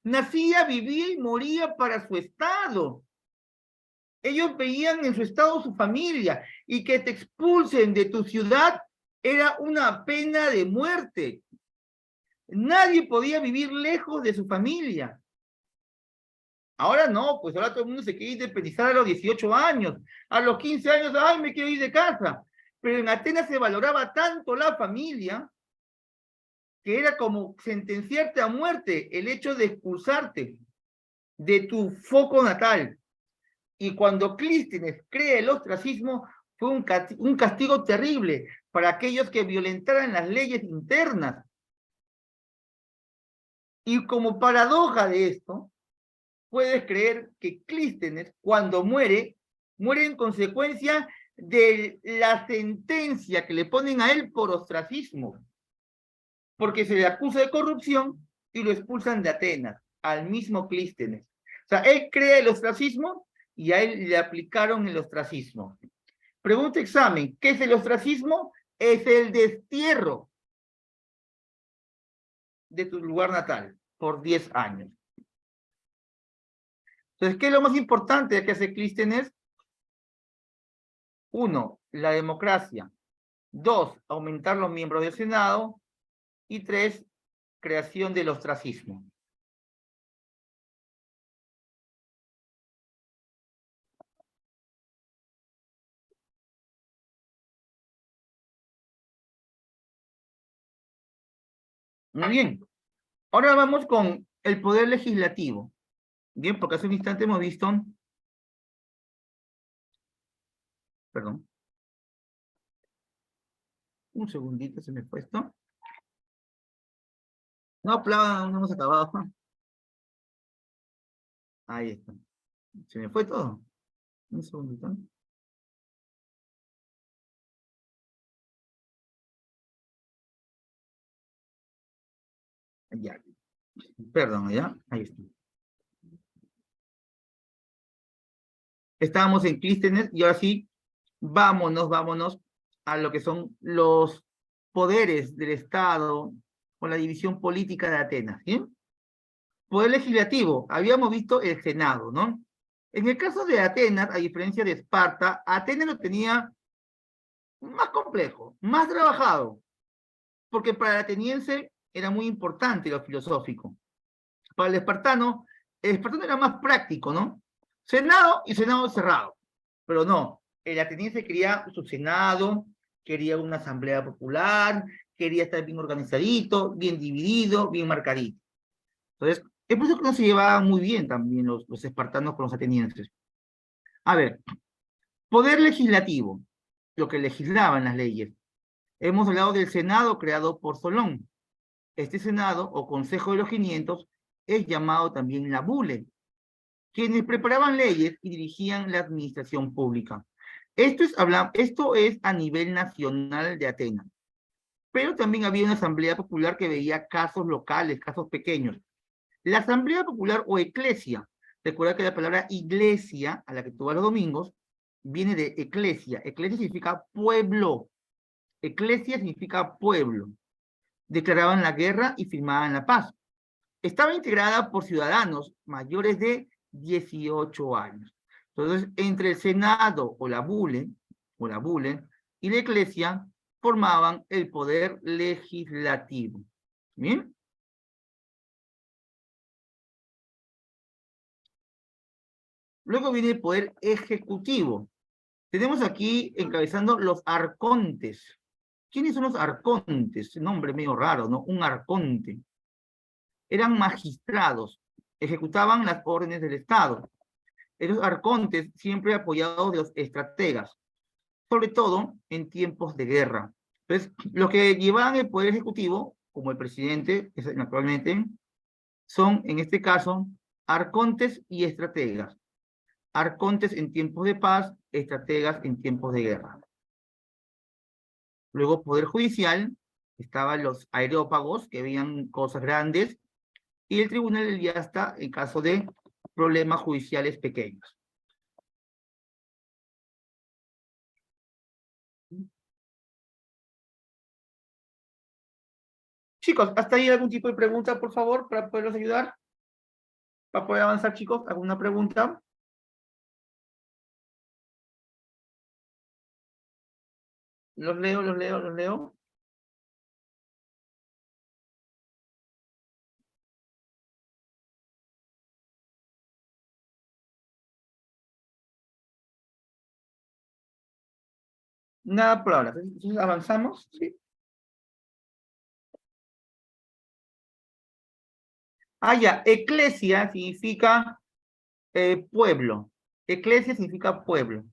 nacía, vivía y moría para su estado. Ellos veían en su estado su familia, y que te expulsen de tu ciudad era una pena de muerte. Nadie podía vivir lejos de su familia. Ahora no, pues ahora todo el mundo se quiere independizar a los 18 años. A los 15 años, ay, me quiero ir de casa. Pero en Atenas se valoraba tanto la familia que era como sentenciarte a muerte el hecho de expulsarte de tu foco natal. Y cuando Clístenes crea el ostracismo, fue un castigo terrible para aquellos que violentaran las leyes internas. Y como paradoja de esto, puedes creer que Clístenes, cuando muere, muere en consecuencia de la sentencia que le ponen a él por ostracismo, porque se le acusa de corrupción y lo expulsan de Atenas, al mismo Clístenes. O sea, él crea el ostracismo y a él le aplicaron el ostracismo. Pregunta examen, ¿qué es el ostracismo? Es el destierro de tu lugar natal por 10 años. Entonces, ¿qué es lo más importante que hace Clístenes? 1, la democracia. 2, aumentar los miembros del Senado. Y 3, creación del ostracismo. Muy bien. Ahora vamos con el poder legislativo. Bien, porque hace un instante hemos visto... Perdón. Un segundito, se me fue esto. No, no hemos acabado. Ahí está. Se me fue todo. Un segundito. Ya. Perdón, ya. Ahí está. Estábamos en Clístenes y ahora sí, vámonos a lo que son los poderes del Estado o la división política de Atenas. ¿Bien? Poder legislativo, habíamos visto el Senado, ¿no? En el caso de Atenas, a diferencia de Esparta, Atenas lo tenía más complejo, más trabajado, porque para el ateniense era muy importante lo filosófico. Para el espartano era más práctico, ¿no? Senado y Senado cerrado. Pero no, el ateniense quería su Senado, quería una asamblea popular, quería estar bien organizadito, bien dividido, bien marcadito. Entonces, es por eso que no se llevaban muy bien también los espartanos con los atenienses. A ver, poder legislativo, lo que legislaban las leyes. Hemos hablado del Senado creado por Solón. Este Senado, o Consejo de los 500, es llamado también la Bule, quienes preparaban leyes y dirigían la administración pública. Esto es a nivel nacional de Atenas. Pero también había una asamblea popular que veía casos locales, casos pequeños. La asamblea popular o eclesia, recuerda que la palabra iglesia, a la que tú vas los domingos, viene de eclesia. Eclesia significa pueblo. Eclesia significa pueblo. Declaraban la guerra y firmaban la paz. Estaba integrada por ciudadanos mayores de 18 años. Entonces, entre el Senado o la Bule y la Iglesia formaban el poder legislativo. ¿Bien? Luego viene el poder ejecutivo. Tenemos aquí encabezando los arcontes. ¿Quiénes son los arcontes? Nombre medio raro, ¿no? Un arconte. Eran magistrados, ejecutaban las órdenes del Estado. Esos arcontes siempre apoyados de los estrategas, sobre todo en tiempos de guerra. Entonces, los que llevaban el poder ejecutivo, como el presidente actualmente, son, en este caso, arcontes y estrategas. Arcontes en tiempos de paz, estrategas en tiempos de guerra. Luego, poder judicial, estaban los areópagos, que veían cosas grandes, y el tribunal del Yasta en caso de problemas judiciales pequeños. Chicos, ¿hasta ahí algún tipo de pregunta, por favor, para poderlos ayudar? Para poder avanzar, chicos, ¿alguna pregunta? Los leo. Nada por ahora. Entonces, avanzamos, ¿sí? Ya, eclesia significa pueblo. Eclesia significa pueblo.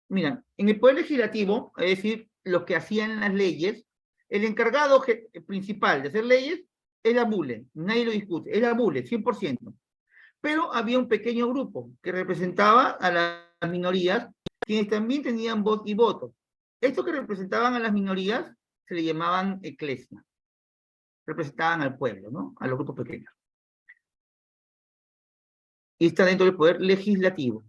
Mira, en el poder legislativo, es decir, lo que hacían las leyes, el encargado principal de hacer leyes es la Bule, nadie lo discute, es la Bule, 100%. Pero había un pequeño grupo que representaba a las minorías, quienes también tenían voz y voto. Estos que representaban a las minorías se le llamaban eclesia, representaban al pueblo, ¿no? A los grupos pequeños. Y está dentro del poder legislativo.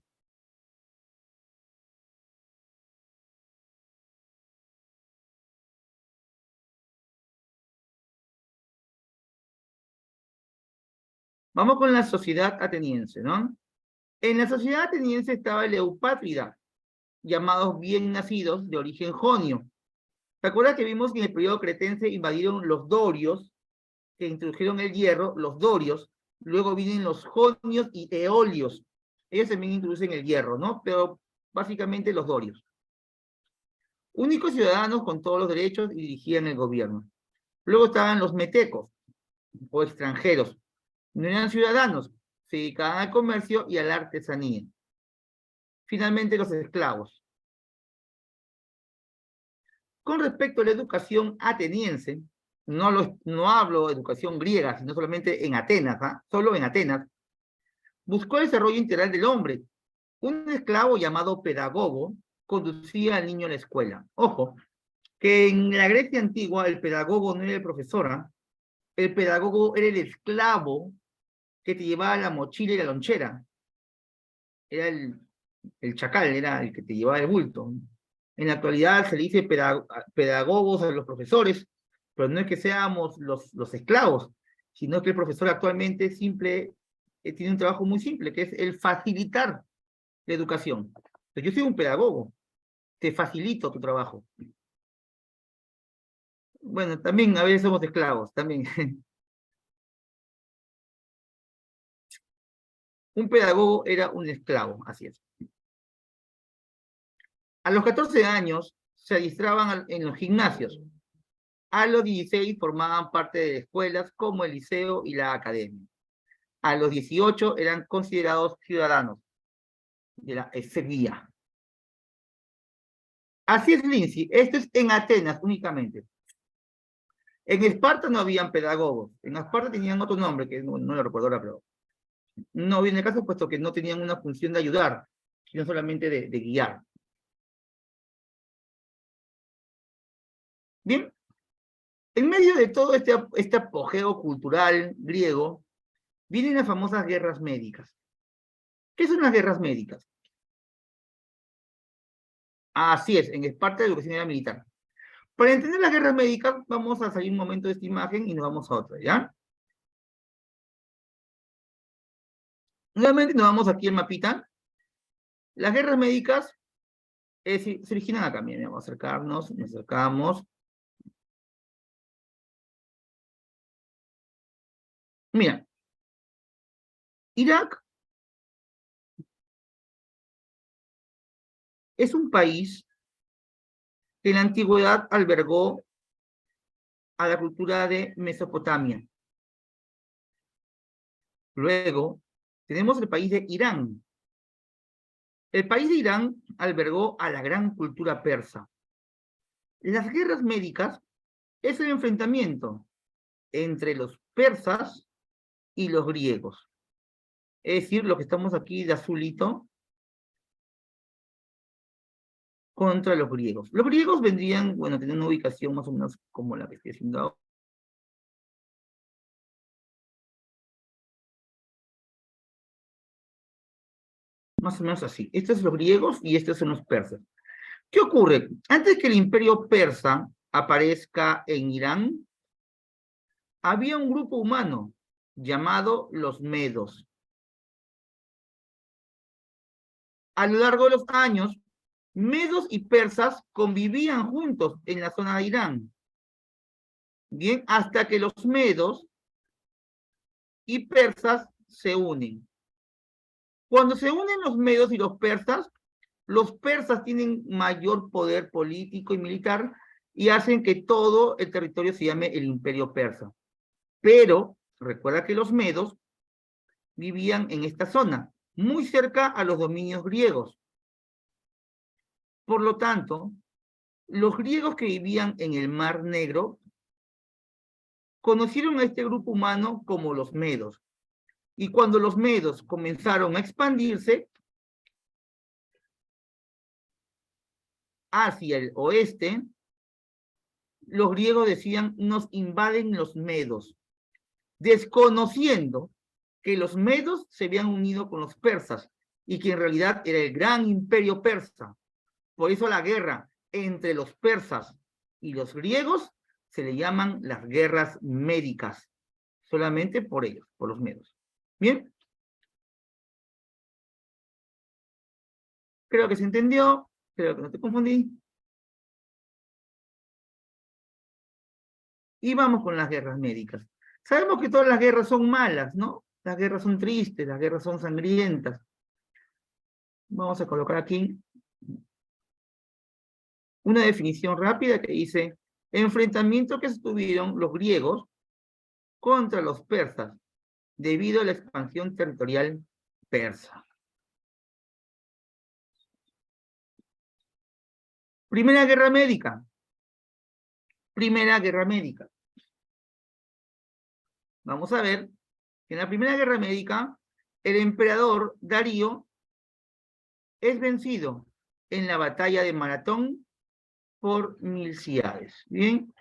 Vamos con la sociedad ateniense, ¿no? En la sociedad ateniense estaba el eupátrida, llamados bien nacidos de origen jonio. ¿Te acuerdas que vimos que en el periodo cretense invadieron los dorios, que introdujeron el hierro, los dorios, luego vienen los jonios y eolios. Ellos también introducen el hierro, ¿no? Pero básicamente los dorios. Únicos ciudadanos con todos los derechos y dirigían el gobierno. Luego estaban los metecos, o extranjeros. No eran ciudadanos, se dedicaban al comercio y a la artesanía. Finalmente, los esclavos. Con respecto a la educación ateniense, no hablo de educación griega, sino solamente en Atenas, solo en Atenas, buscó el desarrollo integral del hombre. Un esclavo llamado pedagogo conducía al niño a la escuela. Ojo, que en la Grecia antigua el pedagogo no era el profesor, el pedagogo era el esclavo que te llevaba la mochila y la lonchera. Era el chacal, era el que te llevaba el bulto. En la actualidad se le dice pedagogos a los profesores, pero no es que seamos los esclavos, sino que el profesor actualmente tiene un trabajo muy simple, que es el facilitar la educación. Yo soy un pedagogo, te facilito tu trabajo. Bueno, también a veces somos esclavos, también. Un pedagogo era un esclavo, así es. A los 14 años se adiestraban en los gimnasios. A los 16 formaban parte de escuelas como el liceo y la academia. A los 18 eran considerados ciudadanos de la Sevilla. Así es, Lindsay. Esto es en Atenas únicamente. En Esparta no habían pedagogos. En Esparta tenían otro nombre, que no lo recuerdo ahora, pero no viene el caso, puesto que no tenían una función de ayudar, sino solamente de guiar. Bien, En medio de todo este apogeo cultural griego, vienen las famosas guerras médicas. ¿Qué son las guerras médicas? Así es parte de la educación militar. Para entender las guerras médicas, vamos a salir un momento de esta imagen y nos vamos a otra, ¿ya? Nuevamente nos vamos aquí al mapita. Las guerras médicas se originan acá. Miren, vamos a acercarnos, nos acercamos. Mira, Irak es un país que en la antigüedad albergó a la cultura de Mesopotamia. Luego, tenemos el país de Irán. El país de Irán albergó a la gran cultura persa. Las guerras médicas es el enfrentamiento entre los persas y los griegos. Es decir, lo que estamos aquí de azulito, contra los griegos. Los griegos vendrían, bueno, tenían una ubicación más o menos como la que estoy haciendo ahora. Más o menos así. Estos son los griegos y estos son los persas. ¿Qué ocurre? Antes que el imperio persa aparezca en Irán, había un grupo humano llamado los medos. A lo largo de los años, medos y persas convivían juntos en la zona de Irán. Bien, hasta que los medos y persas se unen. Cuando se unen los medos y los persas tienen mayor poder político y militar y hacen que todo el territorio se llame el imperio persa. Pero recuerda que los medos vivían en esta zona, muy cerca a los dominios griegos. Por lo tanto, los griegos que vivían en el Mar Negro conocieron a este grupo humano como los medos. Y cuando los medos comenzaron a expandirse hacia el oeste, los griegos decían, nos invaden los medos, desconociendo que los medos se habían unido con los persas y que en realidad era el gran imperio persa. Por eso la guerra entre los persas y los griegos se le llaman las guerras médicas, solamente por ellos, por los medos. Bien, creo que se entendió, creo que no te confundí. Y vamos con las guerras médicas. Sabemos que todas las guerras son malas, ¿no? Las guerras son tristes, las guerras son sangrientas. Vamos a colocar aquí una definición rápida que dice, enfrentamiento que tuvieron los griegos contra los persas debido a la expansión territorial persa. Primera Guerra Médica. Primera Guerra Médica. Vamos a ver que en la Primera Guerra Médica el emperador Darío es vencido en la batalla de Maratón por Milcíades. Bien.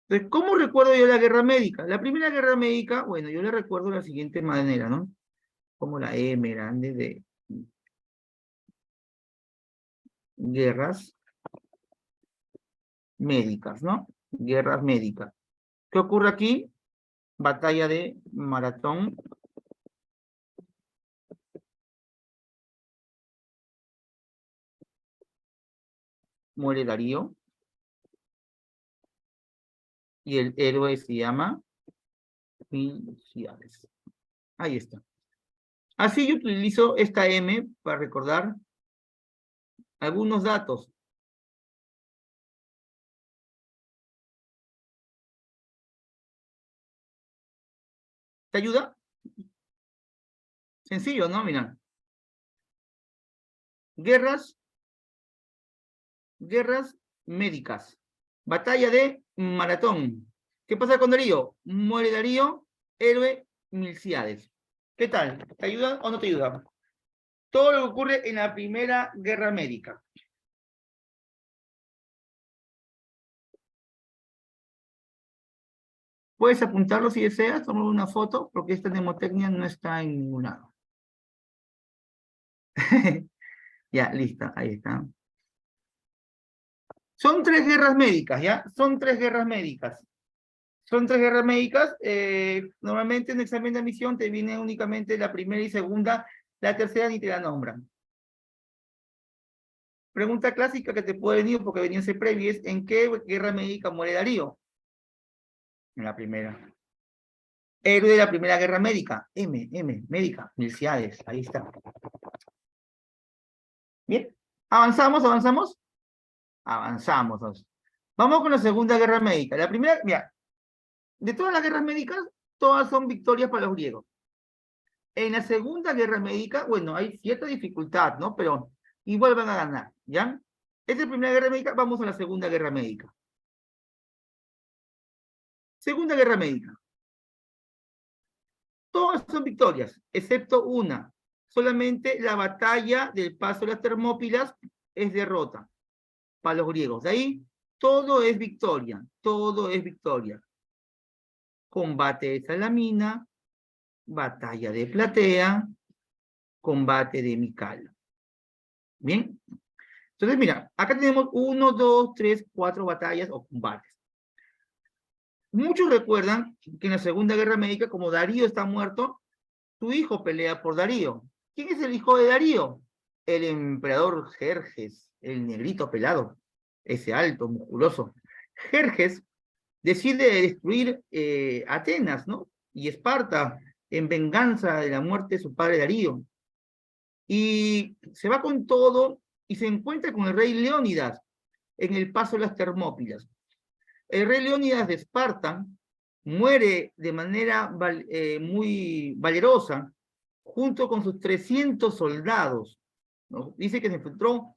Entonces, ¿cómo recuerdo yo la Guerra Médica? La Primera Guerra Médica, bueno, yo la recuerdo de la siguiente manera, ¿no? Como la M grande de guerras médicas, ¿no? Guerras médicas. ¿Qué ocurre aquí? Batalla de Maratón. Muere Darío. Y el héroe se llama Milcíades. Ahí está. Así yo utilizo esta M para recordar algunos datos. ¿Te ayuda? Sencillo, ¿no? Mira. Guerras médicas. Batalla de Maratón. ¿Qué pasa con Darío? Muere Darío, héroe Milcíades. ¿Qué tal? ¿Te ayuda o no te ayuda? Todo lo que ocurre en la Primera Guerra Médica. Puedes apuntarlo si deseas, tomar una foto, porque esta mnemotecnia no está en ningún lado. Ya, listo, ahí está. Son 3 guerras médicas, ¿ya? Son 3 guerras médicas. Son 3 guerras médicas. Normalmente en examen de admisión te viene únicamente la primera y segunda, la tercera ni te la nombran. Pregunta clásica que te puede venir porque venía ese previo es: ¿en qué guerra médica muere Darío? En la primera. Héroe de la Primera Guerra Médica. Médica. Milciades, ahí está. Bien. ¿Avanzamos? Avanzamos. Vamos con la Segunda Guerra Médica. La primera, mira, de todas las guerras médicas, todas son victorias para los griegos. En la Segunda Guerra Médica, bueno, hay cierta dificultad, ¿no? Pero igual van a ganar, ¿ya? Esta es la Primera Guerra Médica, vamos a la Segunda Guerra Médica. Segunda Guerra Médica. Todas son victorias, excepto una. Solamente la batalla del Paso de las Termópilas es derrota para los griegos. De ahí, todo es victoria, todo es victoria. Combate de Salamina, batalla de Platea, combate de Micala. ¿Bien? Entonces, mira, acá tenemos 1, 2, 3, 4 batallas o combates. Muchos recuerdan que en la Segunda Guerra Médica, como Darío está muerto, su hijo pelea por Darío. ¿Quién es el hijo de Darío? El emperador Jerjes, el negrito pelado, ese alto, musculoso. Jerjes decide destruir Atenas, ¿no? Y Esparta, en venganza de la muerte de su padre Darío. Y se va con todo y se encuentra con el rey Leónidas en el Paso de las Termópilas. El rey Leónidas de Esparta muere de manera muy valerosa junto con sus 300 soldados, ¿no? Dice que se enfrentó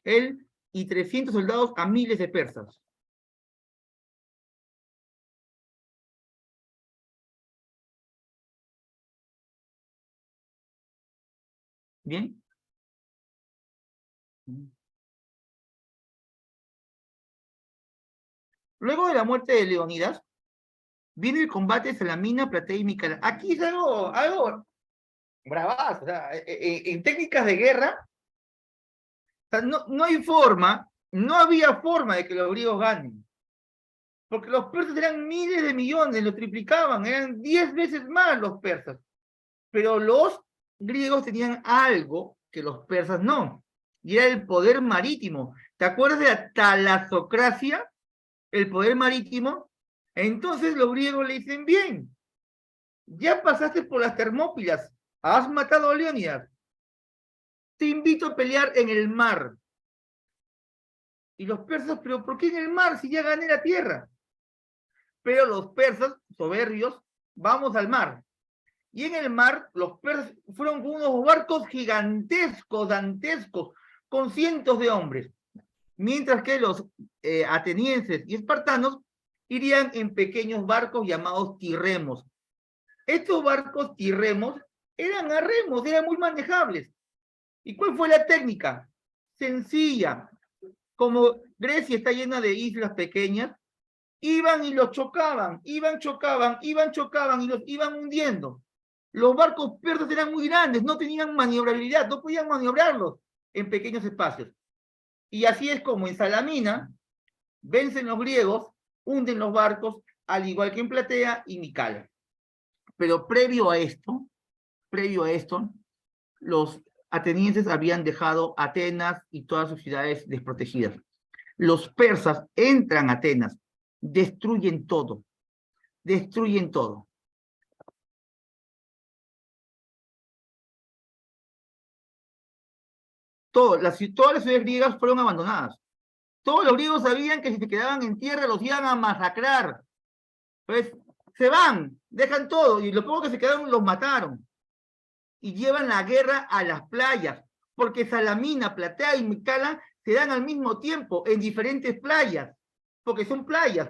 él y 300 soldados a miles de persas. ¿Bien? Luego de la muerte de Leonidas, viene el combate de Salamina, Platea y Micala. Aquí es algo bravazo. O sea, en técnicas de guerra, o sea, no hay forma, no había forma de que los griegos ganen. Porque los persas eran miles de millones, lo triplicaban, eran 10 veces más los persas. Pero los griegos tenían algo que los persas no, y era el poder marítimo. ¿Te acuerdas de la talasocracia? El poder marítimo. Entonces los griegos le dicen: bien, ya pasaste por las Termópilas, has matado a Leónidas, te invito a pelear en el mar. Y los persas: pero ¿por qué en el mar si ya gané la tierra? Pero los persas, soberbios, vamos al mar. Y en el mar, los persas fueron con unos barcos gigantescos, dantescos, con cientos de hombres. Mientras que los atenienses y espartanos irían en pequeños barcos llamados tirremos. Estos barcos tirremos eran a remos, eran muy manejables. ¿Y cuál fue la técnica? Sencilla. Como Grecia está llena de islas pequeñas, iban y los chocaban, chocaban y los iban hundiendo. Los barcos persas eran muy grandes, no tenían maniobrabilidad, no podían maniobrarlos en pequeños espacios. Y así es como en Salamina vencen los griegos, hunden los barcos, al igual que en Platea y Micala. Pero previo a esto, los atenienses habían dejado Atenas y todas sus ciudades desprotegidas. Los persas entran a Atenas, destruyen todo. Todas las ciudades griegas fueron abandonadas. Todos los griegos sabían que si se quedaban en tierra los iban a masacrar. Pues se van, dejan todo, y los pocos que se quedaron los mataron. Y llevan la guerra a las playas, porque Salamina, Platea y Micala se dan al mismo tiempo en diferentes playas, porque son playas,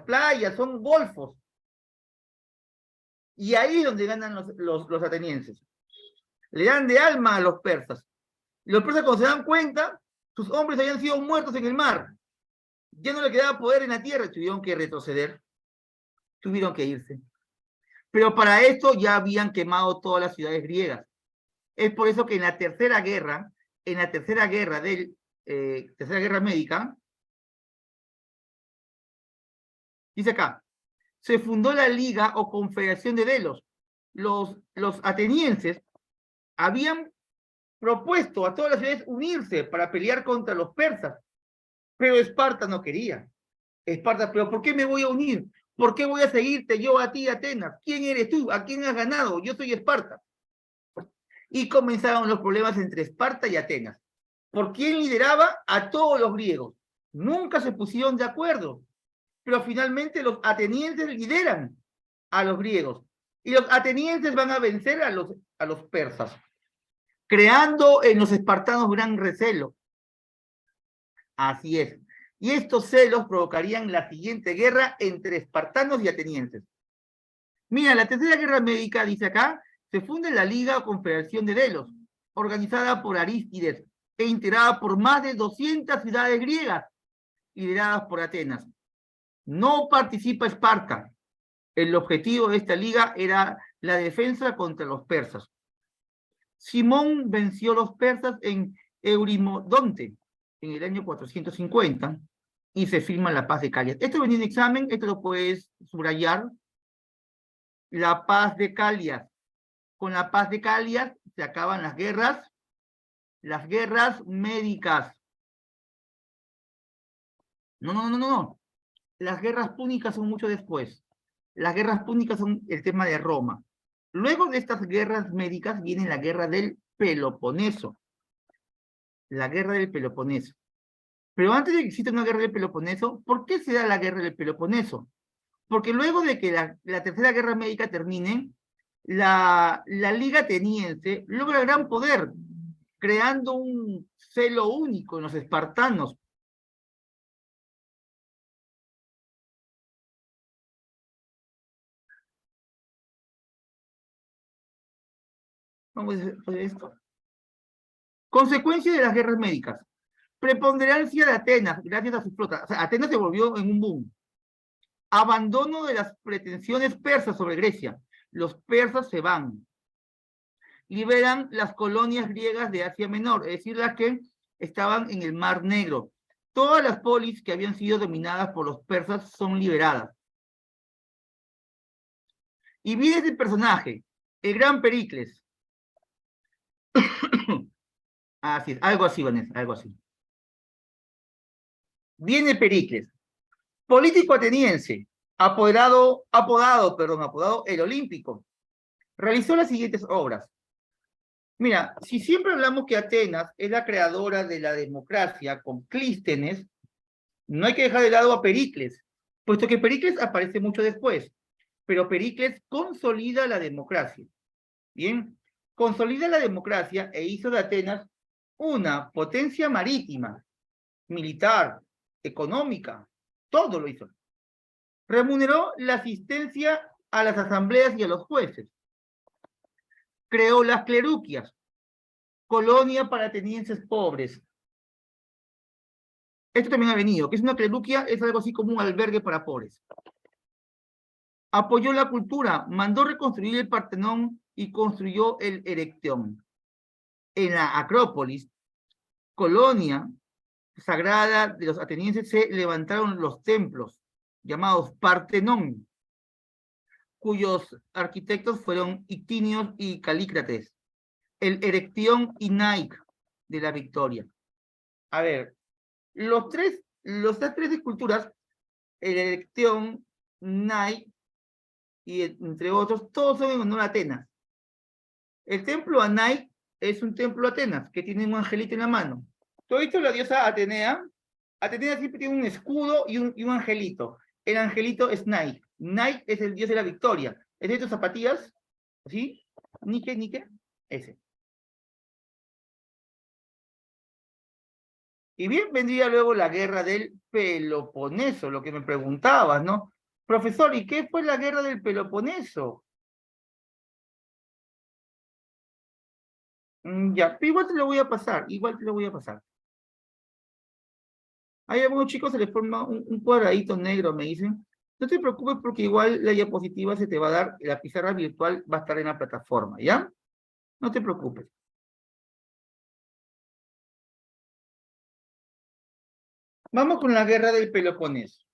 son golfos. Y ahí es donde ganan los atenienses. Le dan de alma a los persas. Y los persas, cuando se dan cuenta, sus hombres habían sido muertos en el mar. Ya no le quedaba poder en la tierra, tuvieron que retroceder. tuvieron que irse. Pero para esto ya habían quemado todas las ciudades griegas. Es por eso que en la tercera guerra médica, dice acá, se fundó la Liga o Confederación de Delos. Los atenienses habían propuesto a todas las ciudades unirse para pelear contra los persas, pero Esparta no quería. Esparta, pero ¿por qué me voy a unir? ¿Por qué voy a seguirte yo a ti, Atenas? ¿Quién eres tú? ¿A quién has ganado? Yo soy Esparta. Y comenzaron los problemas entre Esparta y Atenas. ¿Por quién lideraba? A todos los griegos. Nunca se pusieron de acuerdo, pero finalmente los atenienses lideran a los griegos. Y los atenienses van a vencer a los persas, creando en los espartanos gran recelo. Así es. Y estos celos provocarían la siguiente guerra entre espartanos y atenienses. Mira, la tercera guerra médica, dice acá, se funda en la Liga o Confederación de Delos, organizada por Arístides e integrada por más de 200 ciudades griegas, lideradas por Atenas. No participa Esparta. El objetivo de esta liga era la defensa contra los persas. Simón venció a los persas en Eurimodonte en el año 450 y se firma la paz de Calias. Esto venía en examen, esto lo puedes subrayar. La paz de Calias. Con la paz de Calias se acaban las guerras médicas. No. Las guerras púnicas son mucho después. Las guerras púnicas son el tema de Roma. Luego de estas guerras médicas viene la guerra del Peloponeso. La guerra del Peloponeso. Pero antes de que exista una guerra del Peloponeso, ¿por qué se da la guerra del Peloponeso? Porque luego de que la tercera guerra médica termine, la Liga Ateniense logra gran poder, creando un celo único en los espartanos. Vamos a ver esto. Consecuencia de las guerras médicas. Preponderancia de Atenas, gracias a su flota. O sea, Atenas se volvió en un boom. Abandono de las pretensiones persas sobre Grecia. Los persas se van. Liberan las colonias griegas de Asia Menor, es decir, las que estaban en el Mar Negro. Todas las polis que habían sido dominadas por los persas son liberadas. Y viene este personaje, el gran Pericles. Así es, algo así, Vanessa, algo así. Viene Pericles, político ateniense, apodado el Olímpico. Realizó las siguientes obras. Mira, si siempre hablamos que Atenas es la creadora de la democracia con Clístenes, no hay que dejar de lado a Pericles, puesto que Pericles aparece mucho después, pero Pericles consolida la democracia. Bien, consolida la democracia e hizo de Atenas una potencia marítima, militar, económica, todo lo hizo. Remuneró la asistencia a las asambleas y a los jueces. Creó las cleruquias, colonia para atenienses pobres. Esto también ha venido, que es una cleruquia, es algo así como un albergue para pobres. Apoyó la cultura, mandó reconstruir el Partenón y construyó el Erecteón. En la Acrópolis, colonia sagrada de los atenienses, se levantaron los templos, llamados Partenón, cuyos arquitectos fueron Ictinios y Calícrates. El Erectión y Nike de la Victoria. A ver, las tres esculturas, el Erectión, Nike y entre otros, todos son en honor a Atenas. El templo a Nike es un templo a Atenas, que tiene un angelito en la mano. Todo esto la diosa Atenea. Atenea siempre tiene un escudo y un angelito. El angelito es Nike. Nike es el dios de la victoria. Es de estas zapatillas, ¿sí? Nike, ese. Y bien, vendría luego la guerra del Peloponeso, lo que me preguntabas, ¿no? Profesor, ¿y qué fue la guerra del Peloponeso? Ya, igual te lo voy a pasar, Hay algunos chicos se les forma un cuadradito negro, me dicen. No te preocupes porque igual la diapositiva se te va a dar, la pizarra virtual va a estar en la plataforma, ¿ya? No te preocupes. Vamos con la guerra del Peloponeso.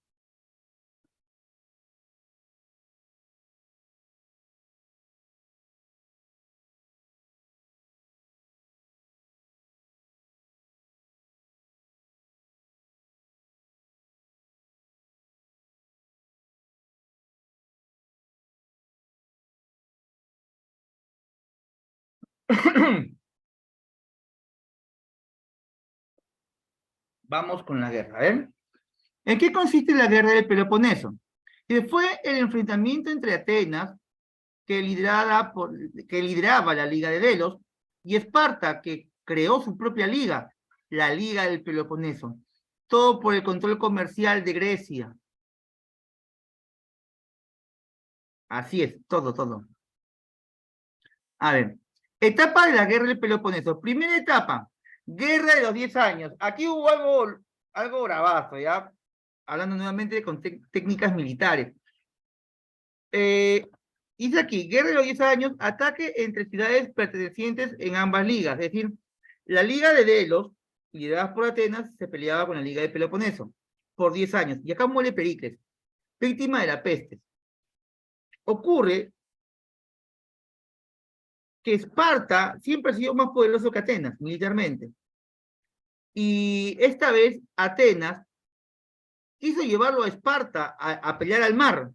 Vamos con la guerra, ¿eh? ¿En qué consiste la guerra del Peloponeso? Que fue el enfrentamiento entre Atenas, que lideraba la Liga de Delos, y Esparta, que creó su propia liga, la Liga del Peloponeso. Todo por el control comercial de Grecia. Así es, todo. A ver, etapa de la guerra del Peloponeso. Primera etapa, guerra de los 10 años. Aquí hubo algo bravazo, ¿ya? Hablando nuevamente con técnicas militares. Dice aquí, guerra de los 10 años, ataque entre ciudades pertenecientes en ambas ligas. Es decir, la Liga de Delos, liderada por Atenas, se peleaba con la Liga de Peloponeso por 10 años. Y acá muere Pericles, víctima de la peste. Ocurre que Esparta siempre ha sido más poderoso que Atenas, militarmente. Y esta vez Atenas quiso llevarlo a Esparta a pelear al mar.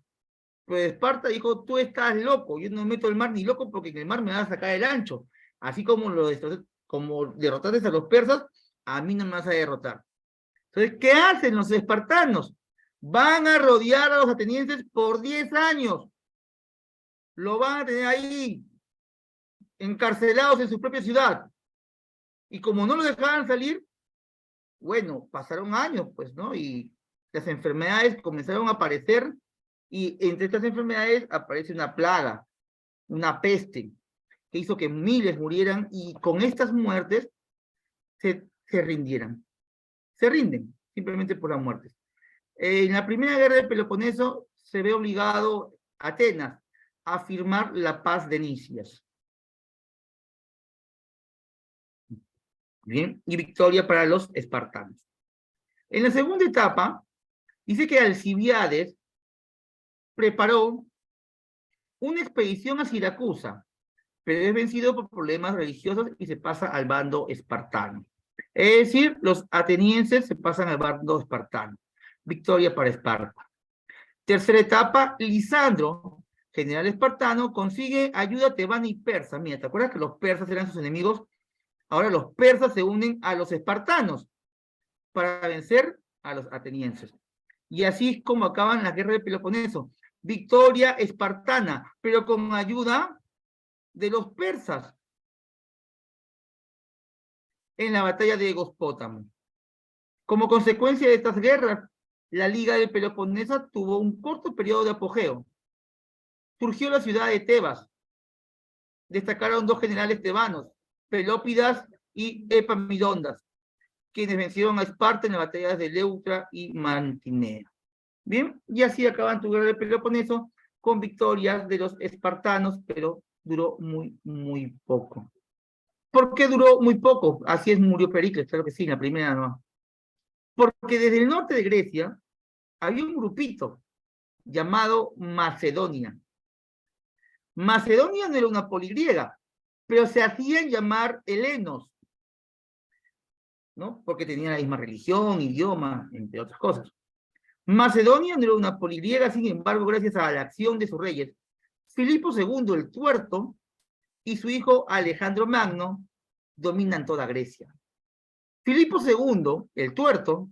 Pero Esparta dijo, tú estás loco, yo no me meto al mar ni loco porque en el mar me vas a sacar el ancho. Así como, como derrotaste a los persas, a mí no me vas a derrotar. Entonces, ¿qué hacen los espartanos? Van a rodear a los atenienses por 10 años. Lo van a tener ahí, encarcelados en su propia ciudad. Y como no lo dejaban salir, bueno, pasaron años, pues, ¿no? Y las enfermedades comenzaron a aparecer, y entre estas enfermedades aparece una plaga, una peste, que hizo que miles murieran, y con estas muertes se rindieran. Se rinden, simplemente por las muertes. En la primera guerra del Peloponeso se ve obligado Atenas a firmar la paz de Nicias. Bien, y victoria para los espartanos. En la segunda etapa, dice que Alcibiades preparó una expedición a Siracusa, pero es vencido por problemas religiosos y se pasa al bando espartano. Es decir, los atenienses se pasan al bando espartano. Victoria para Esparta. Tercera etapa, Lisandro, general espartano, consigue ayuda tebana y persa. Mira, ¿te acuerdas que los persas eran sus enemigos? Ahora los persas se unen a los espartanos para vencer a los atenienses. Y así es como acaban las guerras de Peloponeso. Victoria espartana, pero con ayuda de los persas en la batalla de Egospótamo. Como consecuencia de estas guerras, la Liga del Peloponeso tuvo un corto periodo de apogeo. Surgió la ciudad de Tebas. Destacaron dos generales tebanos, Pelópidas y Epaminondas, quienes vencieron a Esparta en las batallas de Leuctra y Mantinea. Bien, y así acaban tu guerra del Peloponeso con victorias de los espartanos, pero duró muy poco. ¿Por qué duró muy poco? Así es, murió Pericles, claro que sí, la primera no. Porque desde el norte de Grecia había un grupito llamado Macedonia. Macedonia no era una poligriega, pero se hacían llamar helenos, ¿no? Porque tenían la misma religión, idioma, entre otras cosas. Macedonia no era una poligriega, sin embargo, gracias a la acción de sus reyes, Filipo II el Tuerto y su hijo Alejandro Magno dominan toda Grecia. Filipo II el Tuerto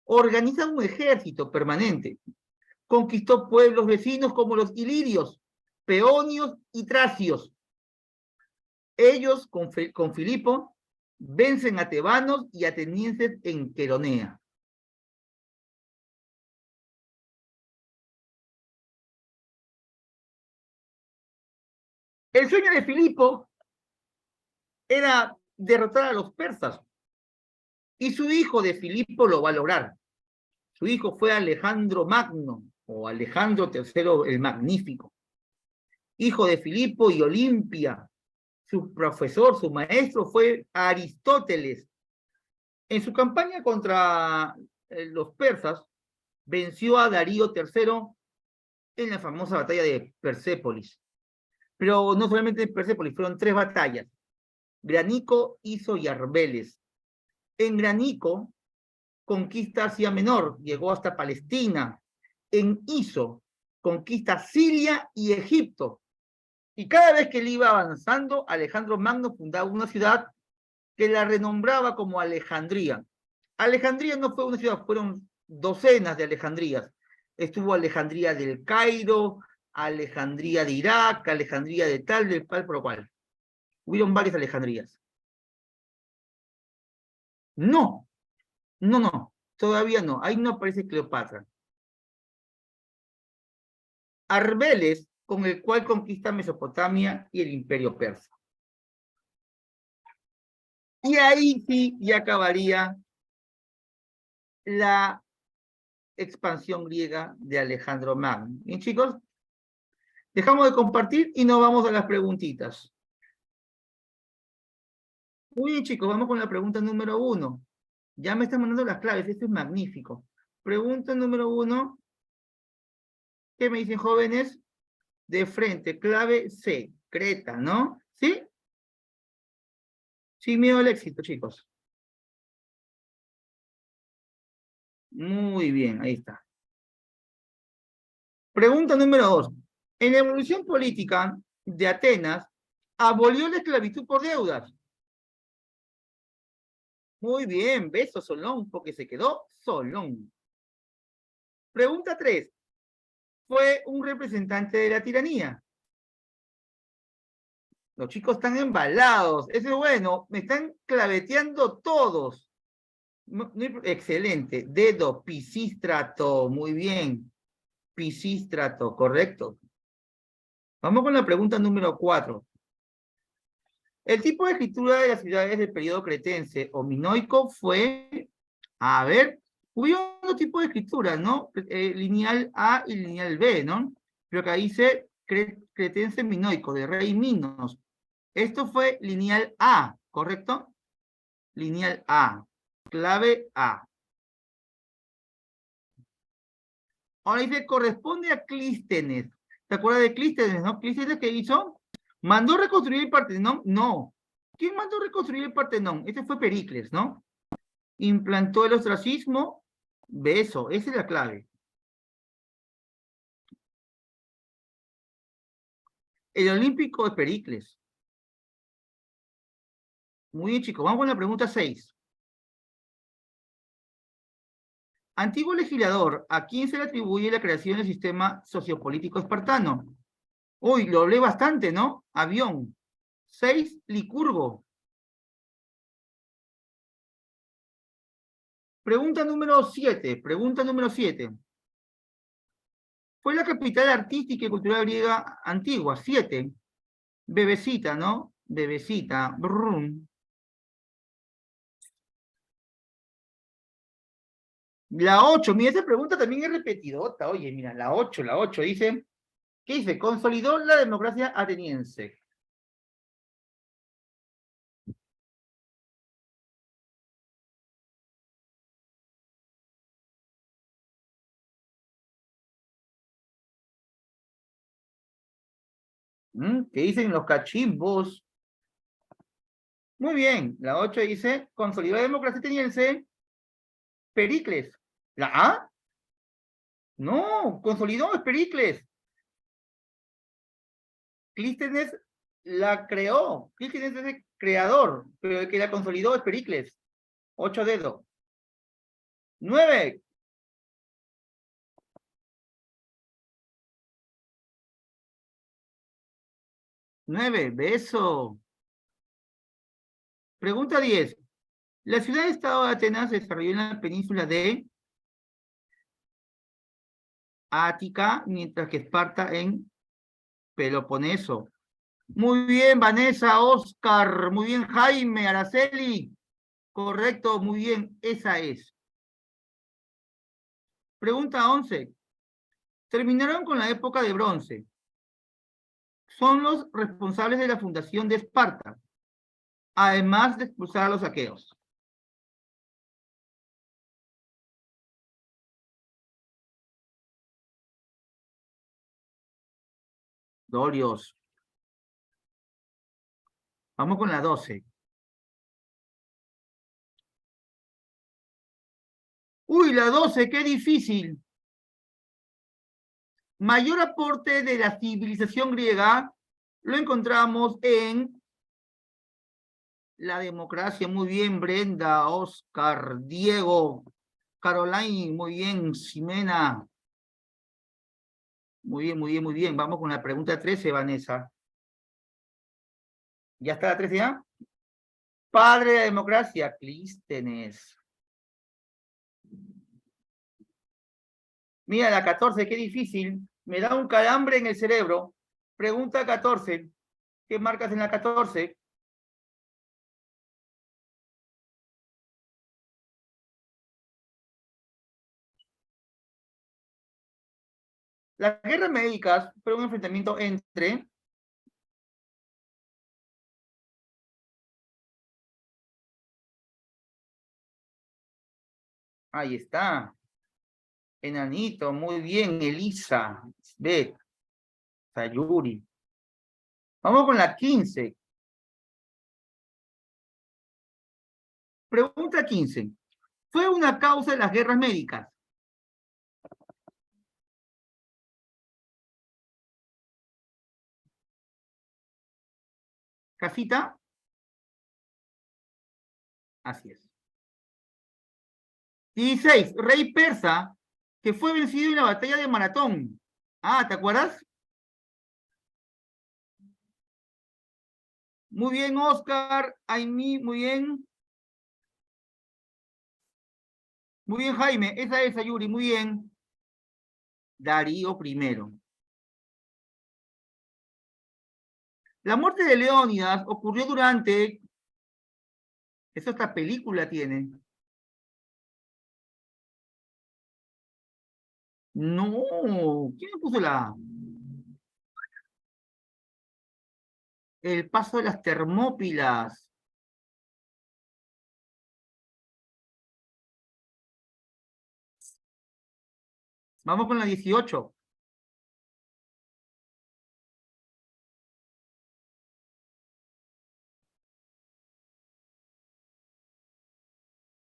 organiza un ejército permanente. Conquistó pueblos vecinos como los ilirios, peonios y tracios. Ellos, con Filipo, vencen a tebanos y atenienses en Queronea. El sueño de Filipo era derrotar a los persas, y su hijo de Filipo lo va a lograr. Su hijo fue Alejandro Magno, o Alejandro III el Magnífico, hijo de Filipo y Olimpia. Su profesor, su maestro fue Aristóteles. En su campaña contra los persas, venció a Darío III en la famosa batalla de Persépolis. Pero no solamente en Persépolis, fueron 3 batallas: Granico, Iso y Arbeles. En Granico conquista Asia Menor, llegó hasta Palestina. En Iso conquista Siria y Egipto. Y cada vez que él iba avanzando, Alejandro Magno fundaba una ciudad que la renombraba como Alejandría. Alejandría no fue una ciudad, fueron docenas de Alejandrías. Estuvo Alejandría del Cairo, Alejandría de Irak, Alejandría de tal, del cual, por lo cual. Hubieron varias Alejandrías. No, no, todavía no. Ahí no aparece Cleopatra. Arbeles, con el cual conquista Mesopotamia y el Imperio Persa. Y ahí sí ya acabaría la expansión griega de Alejandro Magno. Bien, chicos, dejamos de compartir y nos vamos a las preguntitas. Muy bien, chicos, vamos con la pregunta número 1. Ya me están mandando las claves, esto es magnífico. Pregunta número 1. ¿Qué me dicen, jóvenes? De frente, clave C, Creta, ¿no? ¿Sí? Sin miedo al éxito, chicos. Muy bien, ahí está. Pregunta número 2. En la evolución política de Atenas, abolió la esclavitud por deudas. Muy bien, beso Solón, porque se quedó Solón. Pregunta 3. Fue un representante de la tiranía. Los chicos están embalados. Eso es bueno. Me están claveteando todos. Excelente. Dedo, Pisístrato. Muy bien. Pisístrato, correcto. Vamos con la pregunta número 4. El tipo de escritura de las ciudades del periodo cretense o minoico fue, a ver, hubo dos tipos de escritura, ¿no? Lineal A y lineal B, ¿no? Pero acá dice cretense minoico, de rey Minos. Esto fue lineal A, ¿correcto? Lineal A. Clave A. Ahora dice, corresponde a Clístenes. ¿Te acuerdas de Clístenes, no? ¿Clístenes qué hizo? ¿Mandó reconstruir el Partenón? No. ¿Quién mandó reconstruir el Partenón? Este fue Pericles, ¿no? Implantó el ostracismo. Beso, esa es la clave. El olímpico de Pericles. Muy bien, chicos. Vamos con la pregunta 6. Antiguo legislador, ¿a quién se le atribuye la creación del sistema sociopolítico espartano? Uy, lo hablé bastante, ¿no? Avión. 6, Licurgo. Pregunta número 7. Pregunta número 7. Fue la capital artística y cultural griega antigua. 7. Bebecita, ¿no? Bebecita. Brum. La 8. Mira, esta pregunta también es repetidota. Oye, mira, la 8 dice, ¿qué dice? Consolidó la democracia ateniense. ¿Qué dicen los cachimbos? Muy bien, la 8 dice, consolidó la democracia ateniense, Pericles. ¿La A? No, consolidó es Pericles. Clístenes la creó. Clístenes es el creador, pero el que la consolidó es Pericles. 8 dedos. 9. Beso. Pregunta 10. La ciudad-estado de Atenas se desarrolló en la península de Ática, mientras que Esparta en Peloponeso. Muy bien, Vanessa, Oscar, muy bien, Jaime, Araceli. Correcto, muy bien, esa es. Pregunta 11. terminaron con la época de bronce. Son los responsables de la fundación de Esparta, además de expulsar a los aqueos. Dorios. Vamos con la 12. Uy, la 12, qué difícil. Mayor aporte de la civilización griega lo encontramos en la democracia. Muy bien, Brenda, Oscar, Diego, Caroline, muy bien, Ximena. Muy bien, muy bien, muy bien. Vamos con la pregunta 13, Vanessa. ¿Ya está la 13 ya? Padre de la democracia, Clístenes. Mira, la 14, qué difícil. Me da un calambre en el cerebro. Pregunta 14. ¿Qué marcas en la 14? Las guerras médicas fue un enfrentamiento entre... Ahí está. Enanito, muy bien. Elisa, Beth, Sayuri. Vamos con la 15. Pregunta 15. ¿Fue una causa de las guerras médicas? ¿Casita? Así es. 16. Rey persa que fue vencido en la batalla de Maratón. Ah, ¿te acuerdas? Muy bien, Oscar. Aimí, muy bien. Muy bien, Jaime. Esa es, Sayuri, muy bien. Darío primero. La muerte de Leónidas ocurrió durante... Eso esta película tiene. No. ¿Quién le puso la... El paso de las Termópilas? Vamos con la 18.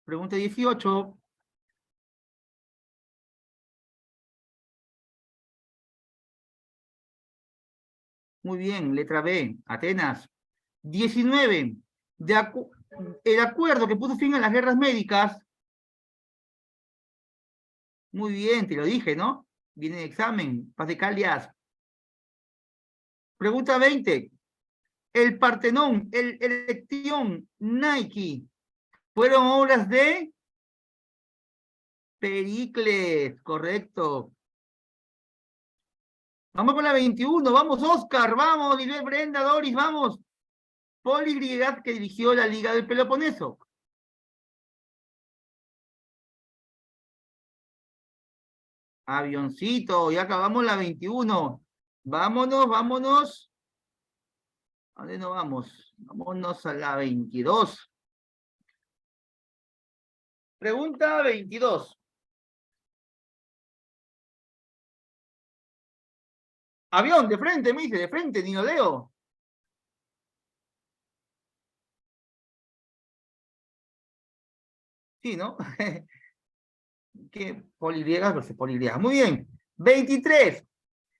Pregunta 18. Muy bien, letra B. Atenas. 19. El acuerdo que puso fin a las guerras médicas. Muy bien, te lo dije, ¿no? Viene de examen. Paz de Calias. Pregunta 20. El Partenón, el Elección, Nike, fueron obras de Pericles, correcto. Vamos con la 21, vamos Oscar, vamos, Lisbeth, Brenda, Doris, vamos. Poli Griegaz que dirigió la Liga del Peloponeso. Avioncito, ya acabamos la 21. Vámonos, vámonos. ¿A dónde nos vamos? Vámonos a la 22. Pregunta 22. Avión, de frente, me dice, de frente, ni lo leo. Sí, ¿no? ¿Qué? Poligriegas versus poligriegas. Muy bien. 23.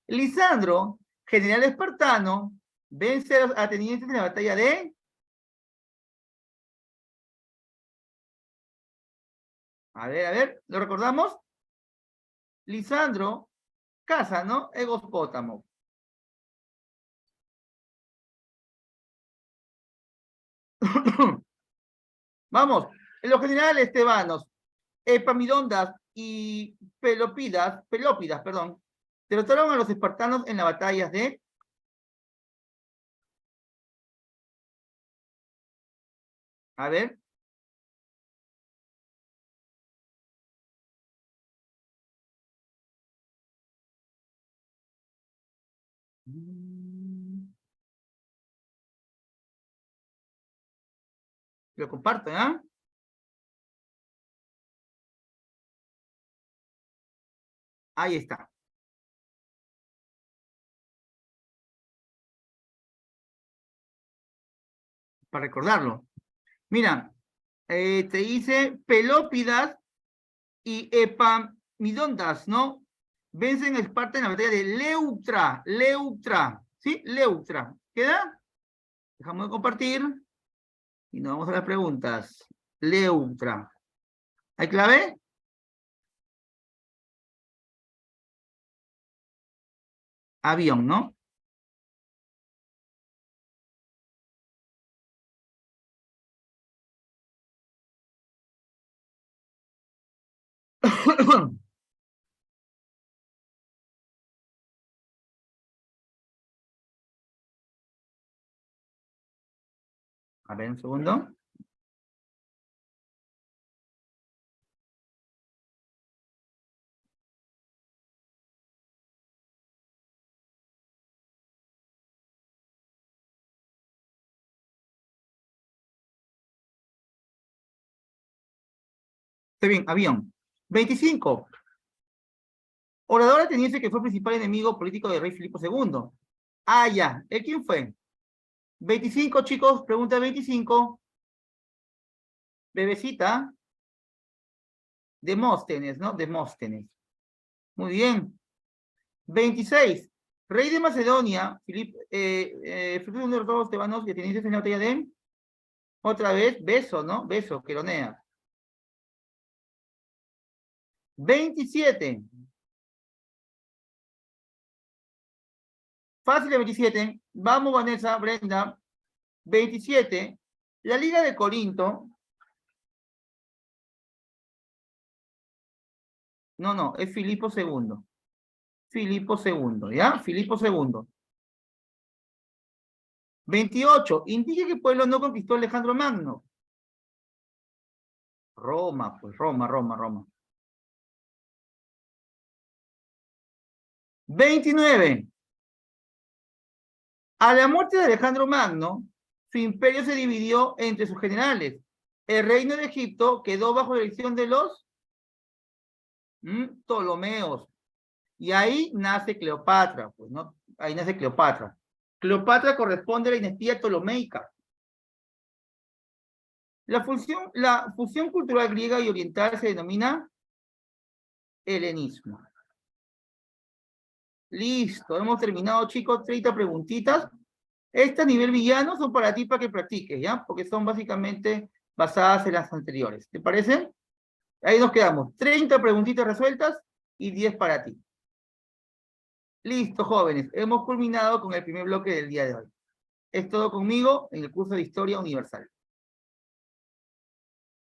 Lisandro, general espartano, vence a los atenienses en la batalla de... a ver, ¿lo recordamos? Lisandro, casa, ¿no? Egospótamo. Vamos, los generales tebanos, Epaminondas y Pelópidas, perdón, derrotaron a los espartanos en las batallas de... A ver, Lo comparto, ¿ah? Ahí está. Para recordarlo. Mira, te dice pelópidas y epamidontas, ¿no? Vencen a Esparta en la batalla de Leuctra. Leuctra. ¿Sí? Leuctra. ¿Queda? Dejamos de compartir. Y nos vamos a las preguntas. Leuctra. ¿Hay clave? Avión, ¿no? A ver, un segundo. Está bien, avión. 25. Orador ateniense que fue principal enemigo político del rey Filipo II. Ah, ya. ¿El quién fue? 25, chicos. Pregunta 25. Bebecita. Demóstenes, ¿no? Demóstenes. Muy bien. 26. Rey de Macedonia, Filipo II de los tebanos y atenienses en la batalla de... Otra vez, Beso, ¿no? Beso, Queronea. 27. Fácil de 27. Vamos, Vanessa, Brenda. 27. La Liga de Corinto. No, es Filipo II. Filipo II, ¿ya? Filipo II. 28. Indique que pueblo no conquistó Alejandro Magno. Roma, pues Roma. 29. A la muerte de Alejandro Magno, su imperio se dividió entre sus generales. El reino de Egipto quedó bajo la dirección de los Ptolomeos. Y ahí nace Cleopatra, pues, ¿no? Ahí nace Cleopatra. Cleopatra corresponde a la dinastía ptolomeica. La fusión cultural griega y oriental se denomina helenismo. Listo, hemos terminado, chicos, 30 preguntitas. Estas a nivel villano son para ti, para que practiques, ¿ya? Porque son básicamente basadas en las anteriores. ¿Te parece? Ahí nos quedamos. 30 preguntitas resueltas y 10 para ti. Listo, jóvenes. Hemos culminado con el primer bloque del día de hoy. Es todo conmigo en el curso de Historia Universal.